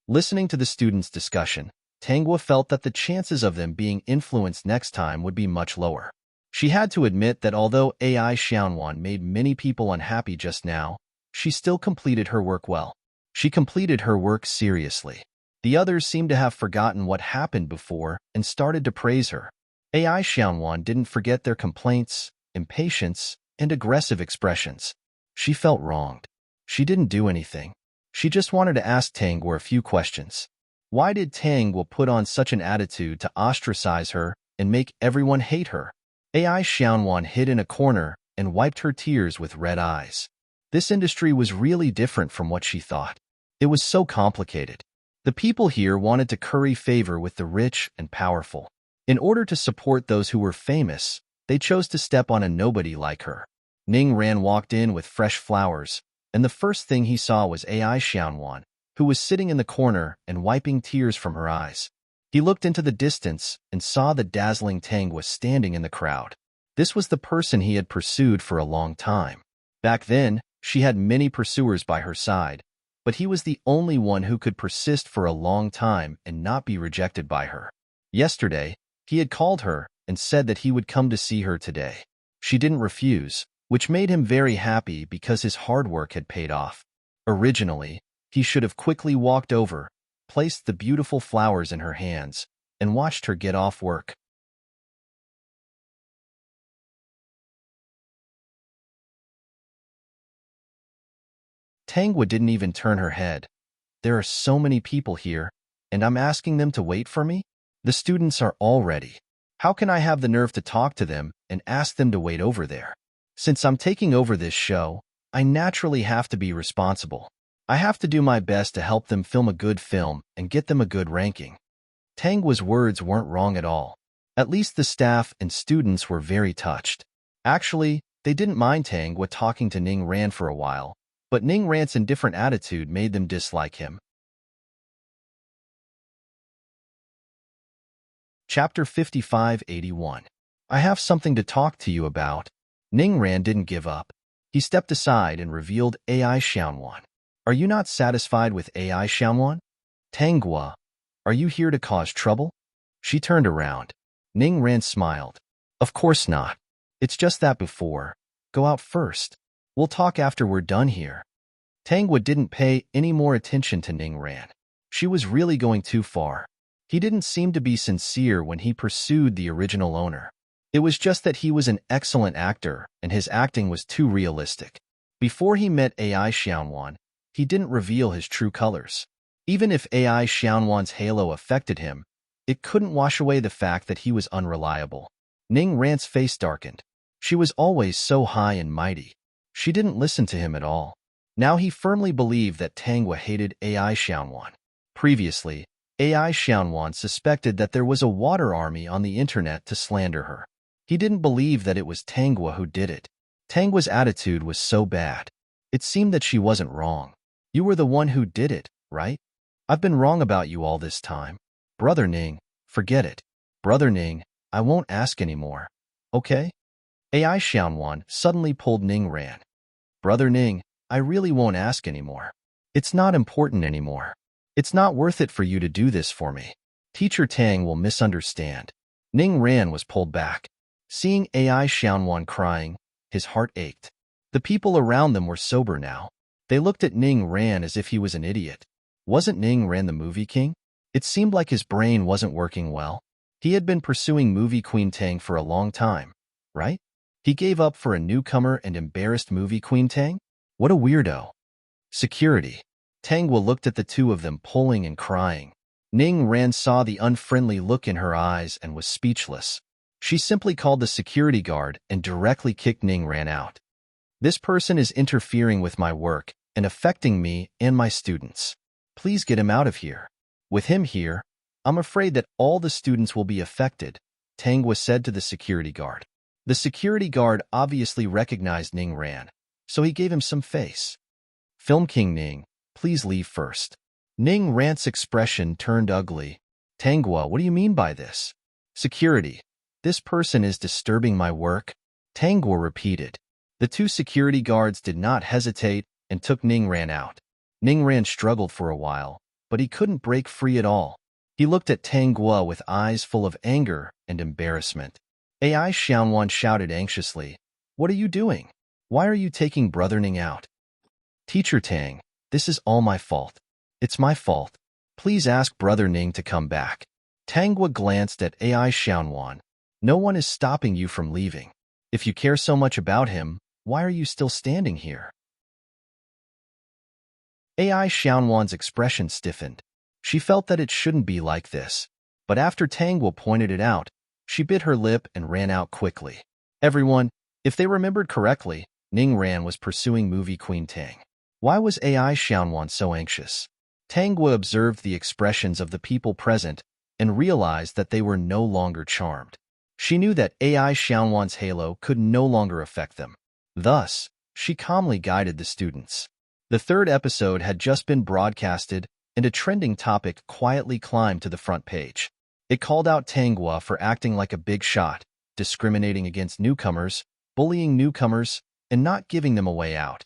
Listening to the students' discussion, Tangwa felt that the chances of them being influenced next time would be much lower. She had to admit that although AI Xiaonuan made many people unhappy just now, she still completed her work well. She completed her work seriously. The others seemed to have forgotten what happened before and started to praise her. AI Xiaonuan didn't forget their complaints, impatience, and aggressive expressions. She felt wronged. She didn't do anything. She just wanted to ask Tangwa a few questions. Why did Tangwa put on such an attitude to ostracize her and make everyone hate her? AI Xiaonuan hid in a corner and wiped her tears with red eyes. This industry was really different from what she thought. It was so complicated. The people here wanted to curry favor with the rich and powerful. In order to support those who were famous, they chose to step on a nobody like her. Ning Ran walked in with fresh flowers, and the first thing he saw was AI Xiaonuan, who was sitting in the corner and wiping tears from her eyes. He looked into the distance and saw the dazzling Tangwa standing in the crowd. This was the person he had pursued for a long time. Back then, she had many pursuers by her side, but he was the only one who could persist for a long time and not be rejected by her. Yesterday, he had called her and said that he would come to see her today. She didn't refuse, which made him very happy because his hard work had paid off. Originally, he should have quickly walked over, placed the beautiful flowers in her hands, and watched her get off work. Tangwa didn't even turn her head. There are so many people here, and I'm asking them to wait for me? The students are all ready. How can I have the nerve to talk to them and ask them to wait over there? Since I'm taking over this show, I naturally have to be responsible. I have to do my best to help them film a good film and get them a good ranking. Tangwa's words weren't wrong at all. At least the staff and students were very touched. Actually, they didn't mind Tangwa talking to Ning Ran for a while, but Ning Ran's indifferent attitude made them dislike him. Chapter 5581. I have something to talk to you about. Ning Ran didn't give up. He stepped aside and revealed AI Xiaonuan. Are you not satisfied with AI Xiaonuan? Tangwa, are you here to cause trouble? She turned around. Ning Ran smiled. Of course not. It's just that before. Go out first. We'll talk after we're done here. Tangwa didn't pay any more attention to Ning Ran. She was really going too far. He didn't seem to be sincere when he pursued the original owner. It was just that he was an excellent actor, and his acting was too realistic. Before he met AI Xianwan, he didn't reveal his true colors. Even if AI Xianwan's halo affected him, it couldn't wash away the fact that he was unreliable. Ning Ran's face darkened. She was always so high and mighty. She didn't listen to him at all. Now he firmly believed that Tanghua hated AI Xianwan. Previously, AI Xianwan suspected that there was a water army on the internet to slander her. He didn't believe that it was Tanghua who did it. Tanghua's attitude was so bad. It seemed that she wasn't wrong. You were the one who did it, right? I've been wrong about you all this time. Brother Ning, forget it. Brother Ning, I won't ask anymore. Okay? AI Xianwan suddenly pulled Ning Ran. Brother Ning, I really won't ask anymore. It's not important anymore. It's not worth it for you to do this for me. Teacher Tang will misunderstand. Ning Ran was pulled back. Seeing AI Xianwan crying, his heart ached. The people around them were sober now. They looked at Ning Ran as if he was an idiot. Wasn't Ning Ran the movie king? It seemed like his brain wasn't working well. He had been pursuing movie Queen Tang for a long time, right? He gave up for a newcomer and embarrassed movie Queen Tang? What a weirdo. Security. Tanghua looked at the two of them pulling and crying. Ning Ran saw the unfriendly look in her eyes and was speechless. She simply called the security guard and directly kicked Ning Ran out. This person is interfering with my work and affecting me and my students. Please get him out of here. With him here, I'm afraid that all the students will be affected, Tanghua said to the security guard. The security guard obviously recognized Ning Ran, so he gave him some face. Film King Ning, please leave first. Ning Ran's expression turned ugly. Tanghua, what do you mean by this? Security. This person is disturbing my work, Tanghua repeated. The two security guards did not hesitate and took Ning Ran out. Ning Ran struggled for a while, but he couldn't break free at all. He looked at Tanghua with eyes full of anger and embarrassment. AI Xianwan shouted anxiously, What are you doing? Why are you taking Brother Ning out? Teacher Tang, this is all my fault. It's my fault. Please ask Brother Ning to come back. Tanghua glanced at AI Xianwan. No one is stopping you from leaving. If you care so much about him, why are you still standing here? AI Xianwan's expression stiffened. She felt that it shouldn't be like this. But after Tanghua pointed it out, she bit her lip and ran out quickly. Everyone, if they remembered correctly, Ning Ran was pursuing movie Queen Tang. Why was AI Xianwan so anxious? Tanghua observed the expressions of the people present and realized that they were no longer charmed. She knew that AI Xianwan's halo could no longer affect them. Thus, she calmly guided the students. The third episode had just been broadcasted, and a trending topic quietly climbed to the front page. It called out Tanghua for acting like a big shot, discriminating against newcomers, bullying newcomers, and not giving them a way out.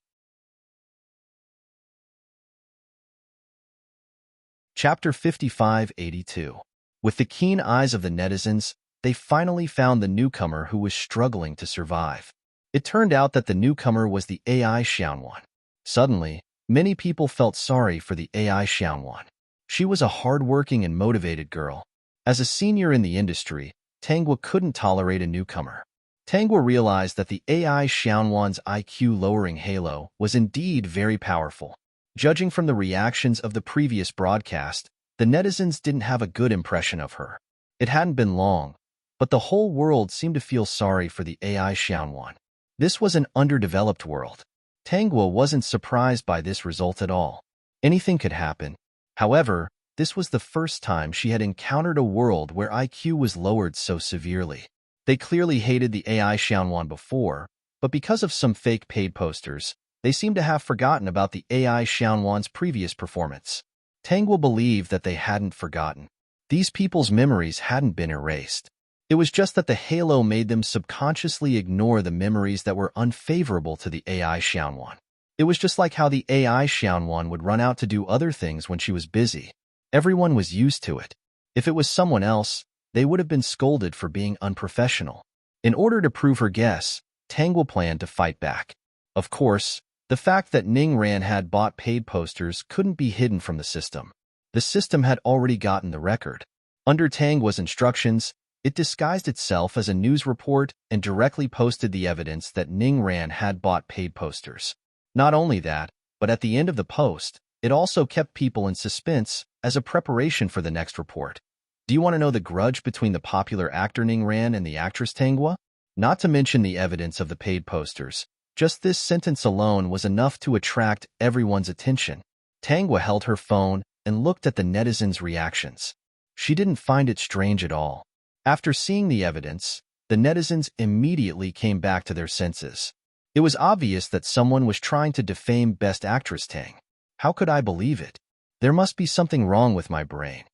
Chapter 5582. With the keen eyes of the netizens, they finally found the newcomer who was struggling to survive. It turned out that the newcomer was the AI Xianwan. Suddenly, many people felt sorry for the AI Xianwan. She was a hard-working and motivated girl. As a senior in the industry, Tanghua couldn't tolerate a newcomer. Tanghua realized that the AI Xianwan's IQ-lowering halo was indeed very powerful. Judging from the reactions of the previous broadcast, the netizens didn't have a good impression of her. It hadn't been long, but the whole world seemed to feel sorry for the AI Xianwan. This was an underdeveloped world. Tanghua wasn't surprised by this result at all. Anything could happen. However, this was the first time she had encountered a world where IQ was lowered so severely. They clearly hated the AI Xianwan before, but because of some fake paid posters, they seemed to have forgotten about the AI Xianwan's previous performance. Tanghua believed that they hadn't forgotten. These people's memories hadn't been erased. It was just that the halo made them subconsciously ignore the memories that were unfavorable to the AI Xianwan. It was just like how the AI Xianwan would run out to do other things when she was busy. Everyone was used to it. If it was someone else, they would have been scolded for being unprofessional. In order to prove her guess, Tanghua planned to fight back. Of course, the fact that Ning Ran had bought paid posters couldn't be hidden from the system. The system had already gotten the record. Under Tangua's instructions, it disguised itself as a news report and directly posted the evidence that Ning Ran had bought paid posters. Not only that, but at the end of the post, it also kept people in suspense as a preparation for the next report. Do you want to know the grudge between the popular actor Ning Ran and the actress Tangua? Not to mention the evidence of the paid posters. Just this sentence alone was enough to attract everyone's attention. Tangua held her phone and looked at the netizens' reactions. She didn't find it strange at all. After seeing the evidence, the netizens immediately came back to their senses. It was obvious that someone was trying to defame Best Actress Tang. How could I believe it? There must be something wrong with my brain.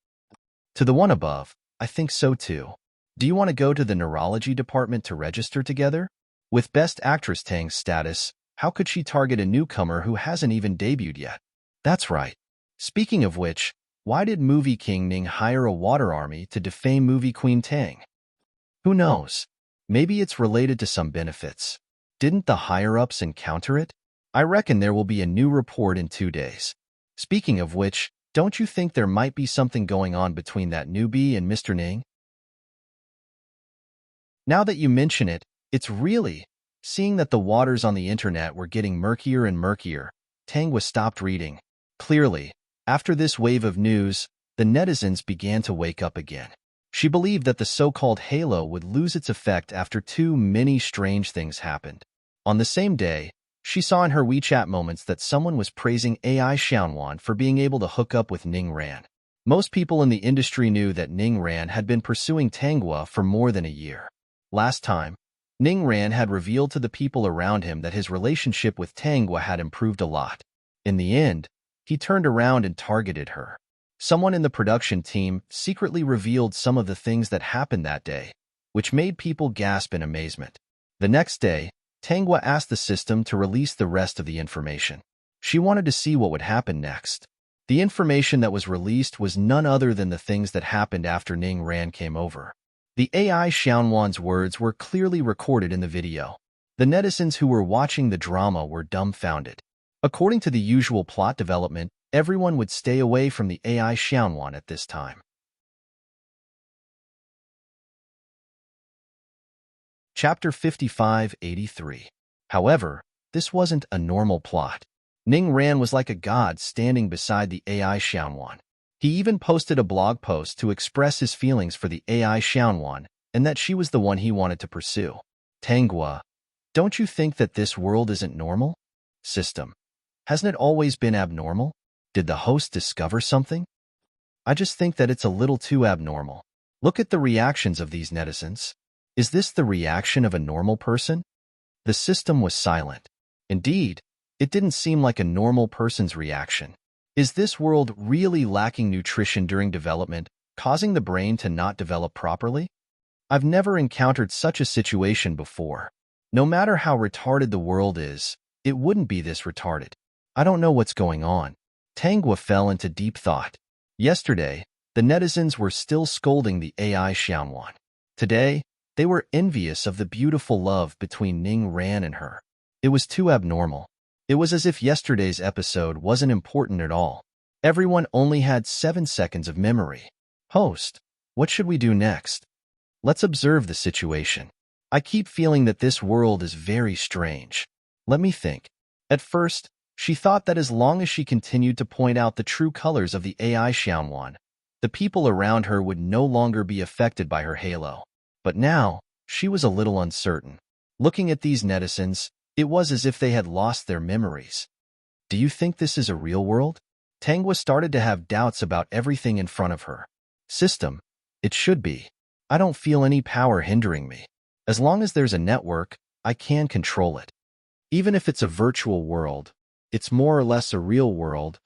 To the one above, I think so too. Do you want to go to the neurology department to register together? With Best Actress Tang's status, how could she target a newcomer who hasn't even debuted yet? That's right. Speaking of which, why did Movie King Ning hire a water army to defame Movie Queen Tang? Who knows? Maybe it's related to some benefits. Didn't the higher-ups encounter it? I reckon there will be a new report in 2 days. Speaking of which, don't you think there might be something going on between that newbie and Mr. Ning? Now that you mention it, it's really, seeing that the waters on the internet were getting murkier and murkier, Tangua stopped reading. Clearly, after this wave of news, the netizens began to wake up again. She believed that the so-called halo would lose its effect after too many strange things happened. On the same day, she saw in her WeChat moments that someone was praising AI Xiaowan for being able to hook up with Ning Ran. Most people in the industry knew that Ning Ran had been pursuing Tangua for more than a year. Last time, Ning Ran had revealed to the people around him that his relationship with Tangua had improved a lot. In the end, he turned around and targeted her. Someone in the production team secretly revealed some of the things that happened that day, which made people gasp in amazement. The next day, Tangua asked the system to release the rest of the information. She wanted to see what would happen next. The information that was released was none other than the things that happened after Ning Ran came over. The AI Xiaowan's words were clearly recorded in the video. The netizens who were watching the drama were dumbfounded. According to the usual plot development, everyone would stay away from the AI Xiaowan at this time. Chapter 5583. However, this wasn't a normal plot. Ning Ran was like a god standing beside the AI Xiaowan. He even posted a blog post to express his feelings for the AI Xiaowan and that she was the one he wanted to pursue. Tangua, don't you think that this world isn't normal? System, hasn't it always been abnormal? Did the host discover something? I just think that it's a little too abnormal. Look at the reactions of these netizens. Is this the reaction of a normal person? The system was silent. Indeed, it didn't seem like a normal person's reaction. Is this world really lacking nutrition during development, causing the brain to not develop properly? I've never encountered such a situation before. No matter how retarded the world is, it wouldn't be this retarded. I don't know what's going on. Tangua fell into deep thought. Yesterday, the netizens were still scolding the AI Xiaowan. Today, they were envious of the beautiful love between Ning Ran and her. It was too abnormal. It was as if yesterday's episode wasn't important at all. Everyone only had 7 seconds of memory. Host, what should we do next? Let's observe the situation. I keep feeling that this world is very strange. Let me think. At first, she thought that as long as she continued to point out the true colors of the AI Xiaowan, the people around her would no longer be affected by her halo. But now, she was a little uncertain. Looking at these netizens, it was as if they had lost their memories. Do you think this is a real world? Tangua started to have doubts about everything in front of her. System, it should be. I don't feel any power hindering me. As long as there's a network, I can control it. Even if it's a virtual world, it's more or less a real world.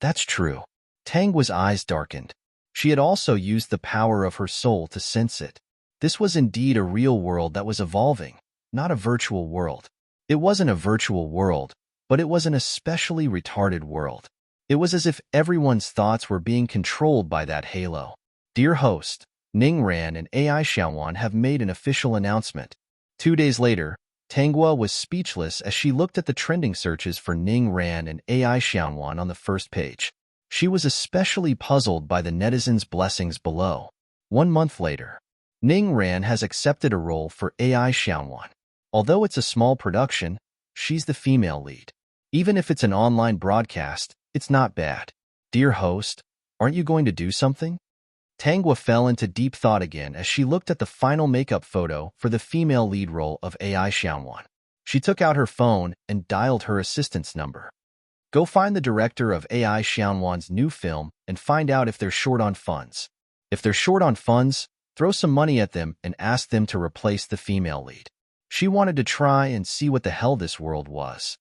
That's true. Tangua's eyes darkened. She had also used the power of her soul to sense it. This was indeed a real world that was evolving, not a virtual world. It wasn't a virtual world, but it was an especially retarded world. It was as if everyone's thoughts were being controlled by that halo. Dear host, Ning Ran and AI Xiaowan have made an official announcement. 2 days later, Tangua was speechless as she looked at the trending searches for Ning Ran and AI Xiaowan on the first page. She was especially puzzled by the netizens' blessings below. 1 month later, Ning Ran has accepted a role for AI Xiaowan. Although it's a small production, she's the female lead. Even if it's an online broadcast, it's not bad. Dear host, aren't you going to do something? Tangwa fell into deep thought again as she looked at the final makeup photo for the female lead role of AI Xiaowan. She took out her phone and dialed her assistant's number. Go find the director of AI Xiaowan's new film and find out if they're short on funds. If they're short on funds, throw some money at them and ask them to replace the female lead. She wanted to try and see what the hell this world was.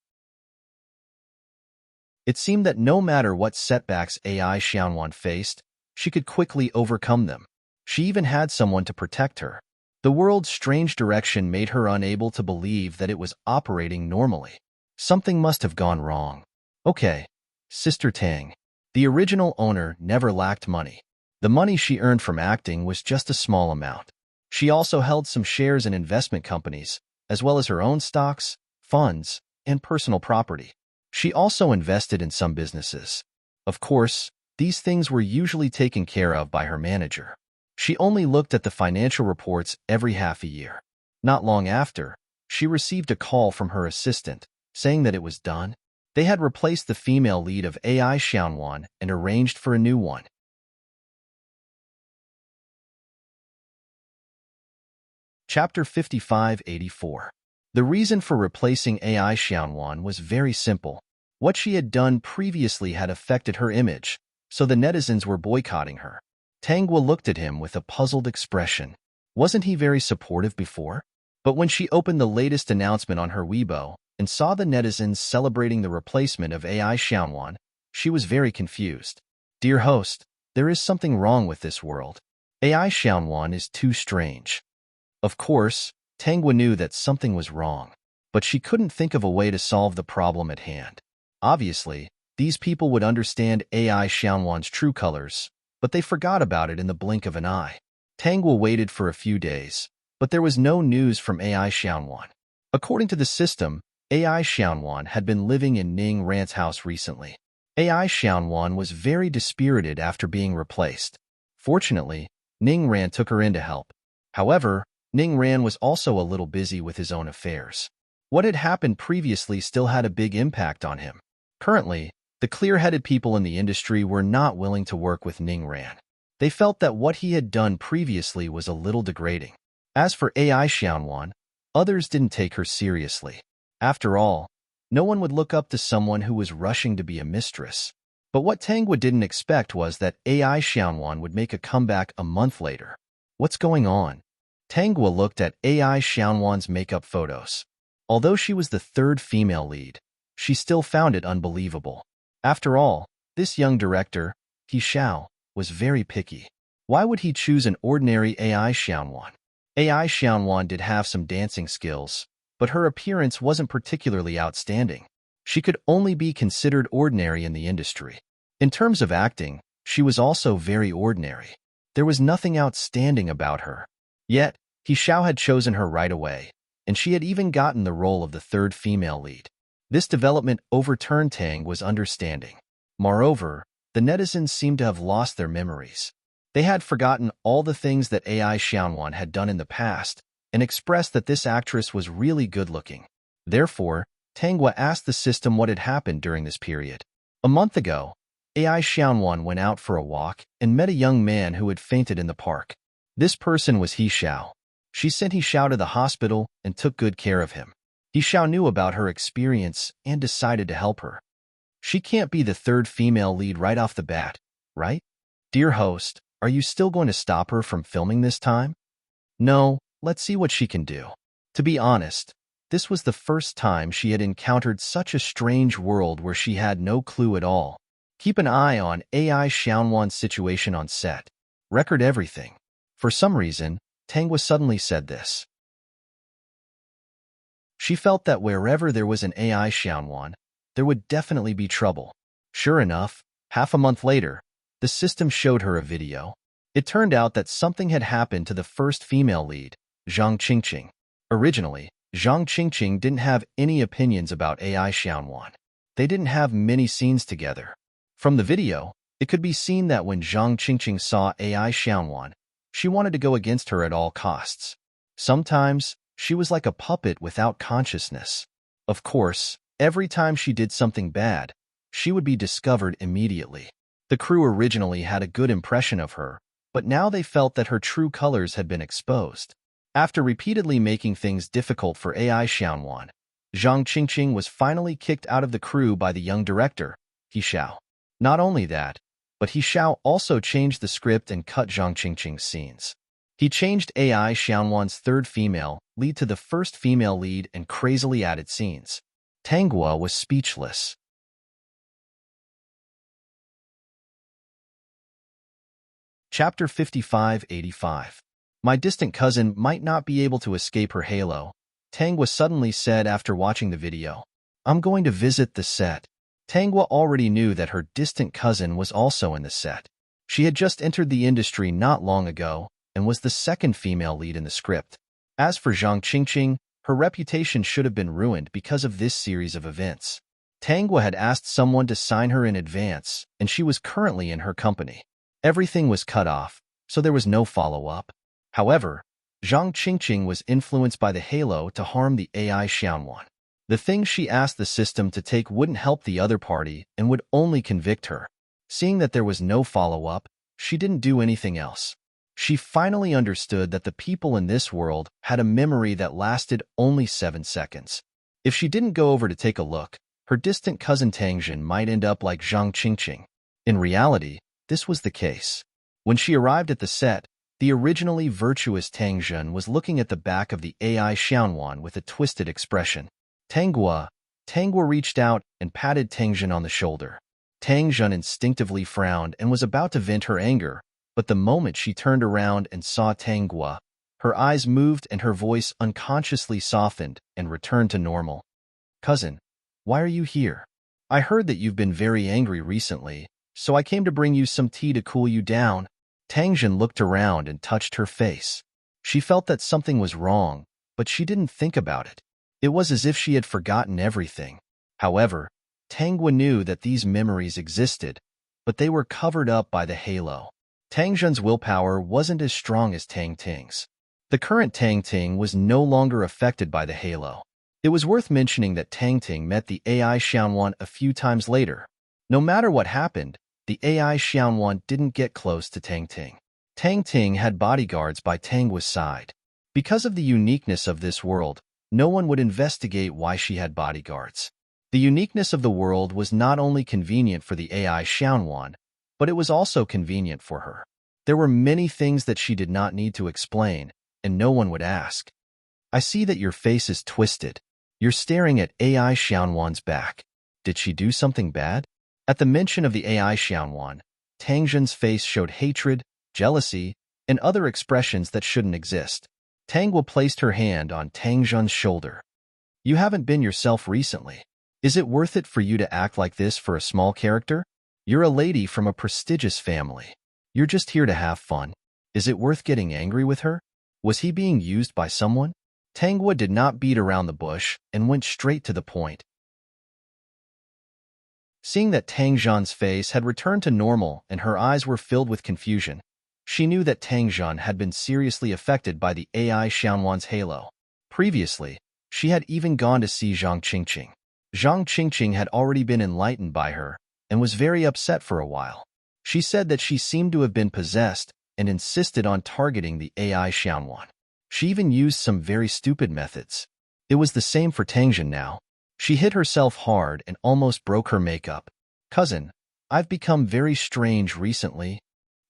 It seemed that no matter what setbacks AI Xiaowan faced, she could quickly overcome them. She even had someone to protect her. The world's strange direction made her unable to believe that it was operating normally. Something must have gone wrong. Okay, Sister Tang. The original owner never lacked money. The money she earned from acting was just a small amount. She also held some shares in investment companies, as well as her own stocks, funds, and personal property. She also invested in some businesses. Of course, these things were usually taken care of by her manager. She only looked at the financial reports every half a year. Not long after, she received a call from her assistant, saying that it was done. They had replaced the female lead of AI Xiaowan and arranged for a new one. Chapter 5584. The reason for replacing AI Xiaowan was very simple. What she had done previously had affected her image, so the netizens were boycotting her. Tangwa looked at him with a puzzled expression. Wasn't he very supportive before? But when she opened the latest announcement on her Weibo and saw the netizens celebrating the replacement of AI Xiaowan, she was very confused. Dear host, there is something wrong with this world. AI Xiaowan is too strange. Of course, Tangwa knew that something was wrong, but she couldn't think of a way to solve the problem at hand. Obviously, these people would understand AI Xiaowan's true colors, but they forgot about it in the blink of an eye. Tangwa waited for a few days, but there was no news from AI Xiaowan. According to the system, AI Xiaowan had been living in Ning Ran's house recently. AI Xiaowan was very dispirited after being replaced. Fortunately, Ning Ran took her in to help. However, Ning Ran was also a little busy with his own affairs. What had happened previously still had a big impact on him. Currently, the clear-headed people in the industry were not willing to work with Ning Ran. They felt that what he had done previously was a little degrading. As for AI Xiaowan, others didn't take her seriously. After all, no one would look up to someone who was rushing to be a mistress. But what Tangwa didn't expect was that AI Xiaowan would make a comeback a month later. What's going on? Tangwa looked at AI Xiaowan's makeup photos. Although she was the third female lead, she still found it unbelievable. After all, this young director, He Xiao, was very picky. Why would he choose an ordinary AI Xiaowan? AI Xiaowan did have some dancing skills, but her appearance wasn't particularly outstanding. She could only be considered ordinary in the industry. In terms of acting, she was also very ordinary. There was nothing outstanding about her. Yet, He Xiao had chosen her right away, and she had even gotten the role of the third female lead. This development overturned Tangwa's understanding. Moreover, the netizens seemed to have lost their memories. They had forgotten all the things that AI Xiaowan had done in the past and expressed that this actress was really good-looking. Therefore, Tangwa asked the system what had happened during this period. A month ago, AI Xiaowan went out for a walk and met a young man who had fainted in the park. This person was He Xiao. She sent He Xiao to the hospital and took good care of him. He Xiao knew about her experience and decided to help her. She can't be the third female lead right off the bat, right? Dear host, are you still going to stop her from filming this time? No, let's see what she can do. To be honest, this was the first time she had encountered such a strange world where she had no clue at all. Keep an eye on AI Xiaowan's situation on set. Record everything. For some reason, Tangwa suddenly said this. She felt that wherever there was an AI Xiaowan, there would definitely be trouble. Sure enough, half a month later, the system showed her a video. It turned out that something had happened to the first female lead, Zhang Qingqing. Originally, Zhang Qingqing didn't have any opinions about AI Xiaowan. They didn't have many scenes together. From the video, it could be seen that when Zhang Qingqing saw AI Xiaowan, She wanted to go against her at all costs. Sometimes, she was like a puppet without consciousness. Of course, every time she did something bad, she would be discovered immediately. The crew originally had a good impression of her, but now they felt that her true colors had been exposed. After repeatedly making things difficult for AI Xianwan, Zhang Qingqing was finally kicked out of the crew by the young director, He Xiao. Not only that, but He Xiao also changed the script and cut Zhang Qingqing's scenes. He changed AI Xianwan's third female lead to the first female lead and crazily added scenes. Tang Guo was speechless. Chapter 55-85. My distant cousin might not be able to escape her halo, Tangwa suddenly said after watching the video. I'm going to visit the set. Tangwa already knew that her distant cousin was also in the set. She had just entered the industry not long ago and was the second female lead in the script. As for Zhang Qingqing, her reputation should have been ruined because of this series of events. Tangwa had asked someone to sign her in advance, and she was currently in her company. Everything was cut off, so there was no follow-up. However, Zhang Qingqing was influenced by the halo to harm the AI Xianwan. The things she asked the system to take wouldn't help the other party and would only convict her. Seeing that there was no follow-up, she didn't do anything else. She finally understood that the people in this world had a memory that lasted only 7 seconds. If she didn't go over to take a look, her distant cousin Tangjin might end up like Zhang Qingqing. In reality, this was the case. When she arrived at the set, the originally virtuous Tangjun was looking at the back of the AI Xianwan with a twisted expression. Tangwa reached out and patted Tangjun on the shoulder. Tangjun instinctively frowned and was about to vent her anger, but the moment she turned around and saw Tangwa, her eyes moved and her voice unconsciously softened and returned to normal. Cousin, why are you here? I heard that you've been very angry recently, so I came to bring you some tea to cool you down. Tangjun looked around and touched her face. She felt that something was wrong, but she didn't think about it. It was as if she had forgotten everything. However, Tangwa knew that these memories existed, but they were covered up by the halo. Tangjun's willpower wasn't as strong as Tang Ting's. The current Tang Ting was no longer affected by the halo. It was worth mentioning that Tang Ting met the AI Xianwan a few times later. No matter what happened, the AI Xianwan didn't get close to Tang Ting. Tang Ting had bodyguards by Tangwa's side. Because of the uniqueness of this world, no one would investigate why she had bodyguards. The uniqueness of the world was not only convenient for the AI Xianwan, but it was also convenient for her. There were many things that she did not need to explain, and no one would ask. I see that your face is twisted. You're staring at AI Xianwan's back. Did she do something bad? At the mention of the AI Xianwan, Tangjun's face showed hatred, jealousy, and other expressions that shouldn't exist. Tangwa placed her hand on Tangjun's shoulder. You haven't been yourself recently. Is it worth it for you to act like this for a small character? You're a lady from a prestigious family. You're just here to have fun. Is it worth getting angry with her? Was he being used by someone? Tangwa did not beat around the bush and went straight to the point. Seeing that Tangjun's face had returned to normal and her eyes were filled with confusion, she knew that Tangjun had been seriously affected by the AI Xianwan's halo. Previously, she had even gone to see Zhang Qingqing. Zhang Qingqing had already been enlightened by her and was very upset for a while. She said that she seemed to have been possessed and insisted on targeting the AI Xianwan. She even used some very stupid methods. It was the same for Tangjun now. She hit herself hard and almost broke her makeup. Cousin, I've become very strange recently.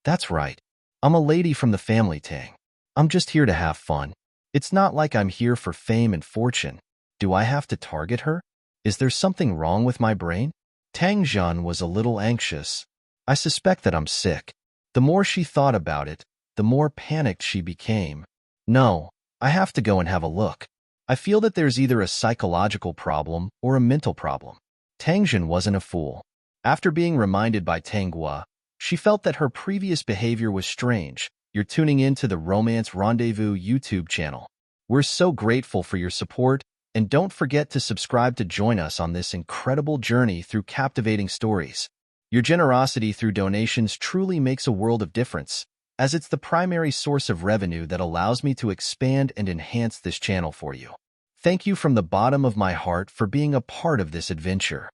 That's right. I'm a lady from the family Tang. I'm just here to have fun. It's not like I'm here for fame and fortune. Do I have to target her? Is there something wrong with my brain? Tangjun was a little anxious. I suspect that I'm sick. The more she thought about it, the more panicked she became. No, I have to go and have a look. I feel that there's either a psychological problem or a mental problem. Tangjun wasn't a fool. After being reminded by Tangwa, she felt that her previous behavior was strange. You're tuning in to the Romance Rendezvous YouTube channel. We're so grateful for your support, and don't forget to subscribe to join us on this incredible journey through captivating stories. Your generosity through donations truly makes a world of difference. as it's the primary source of revenue that allows me to expand and enhance this channel for you. Thank you from the bottom of my heart for being a part of this adventure.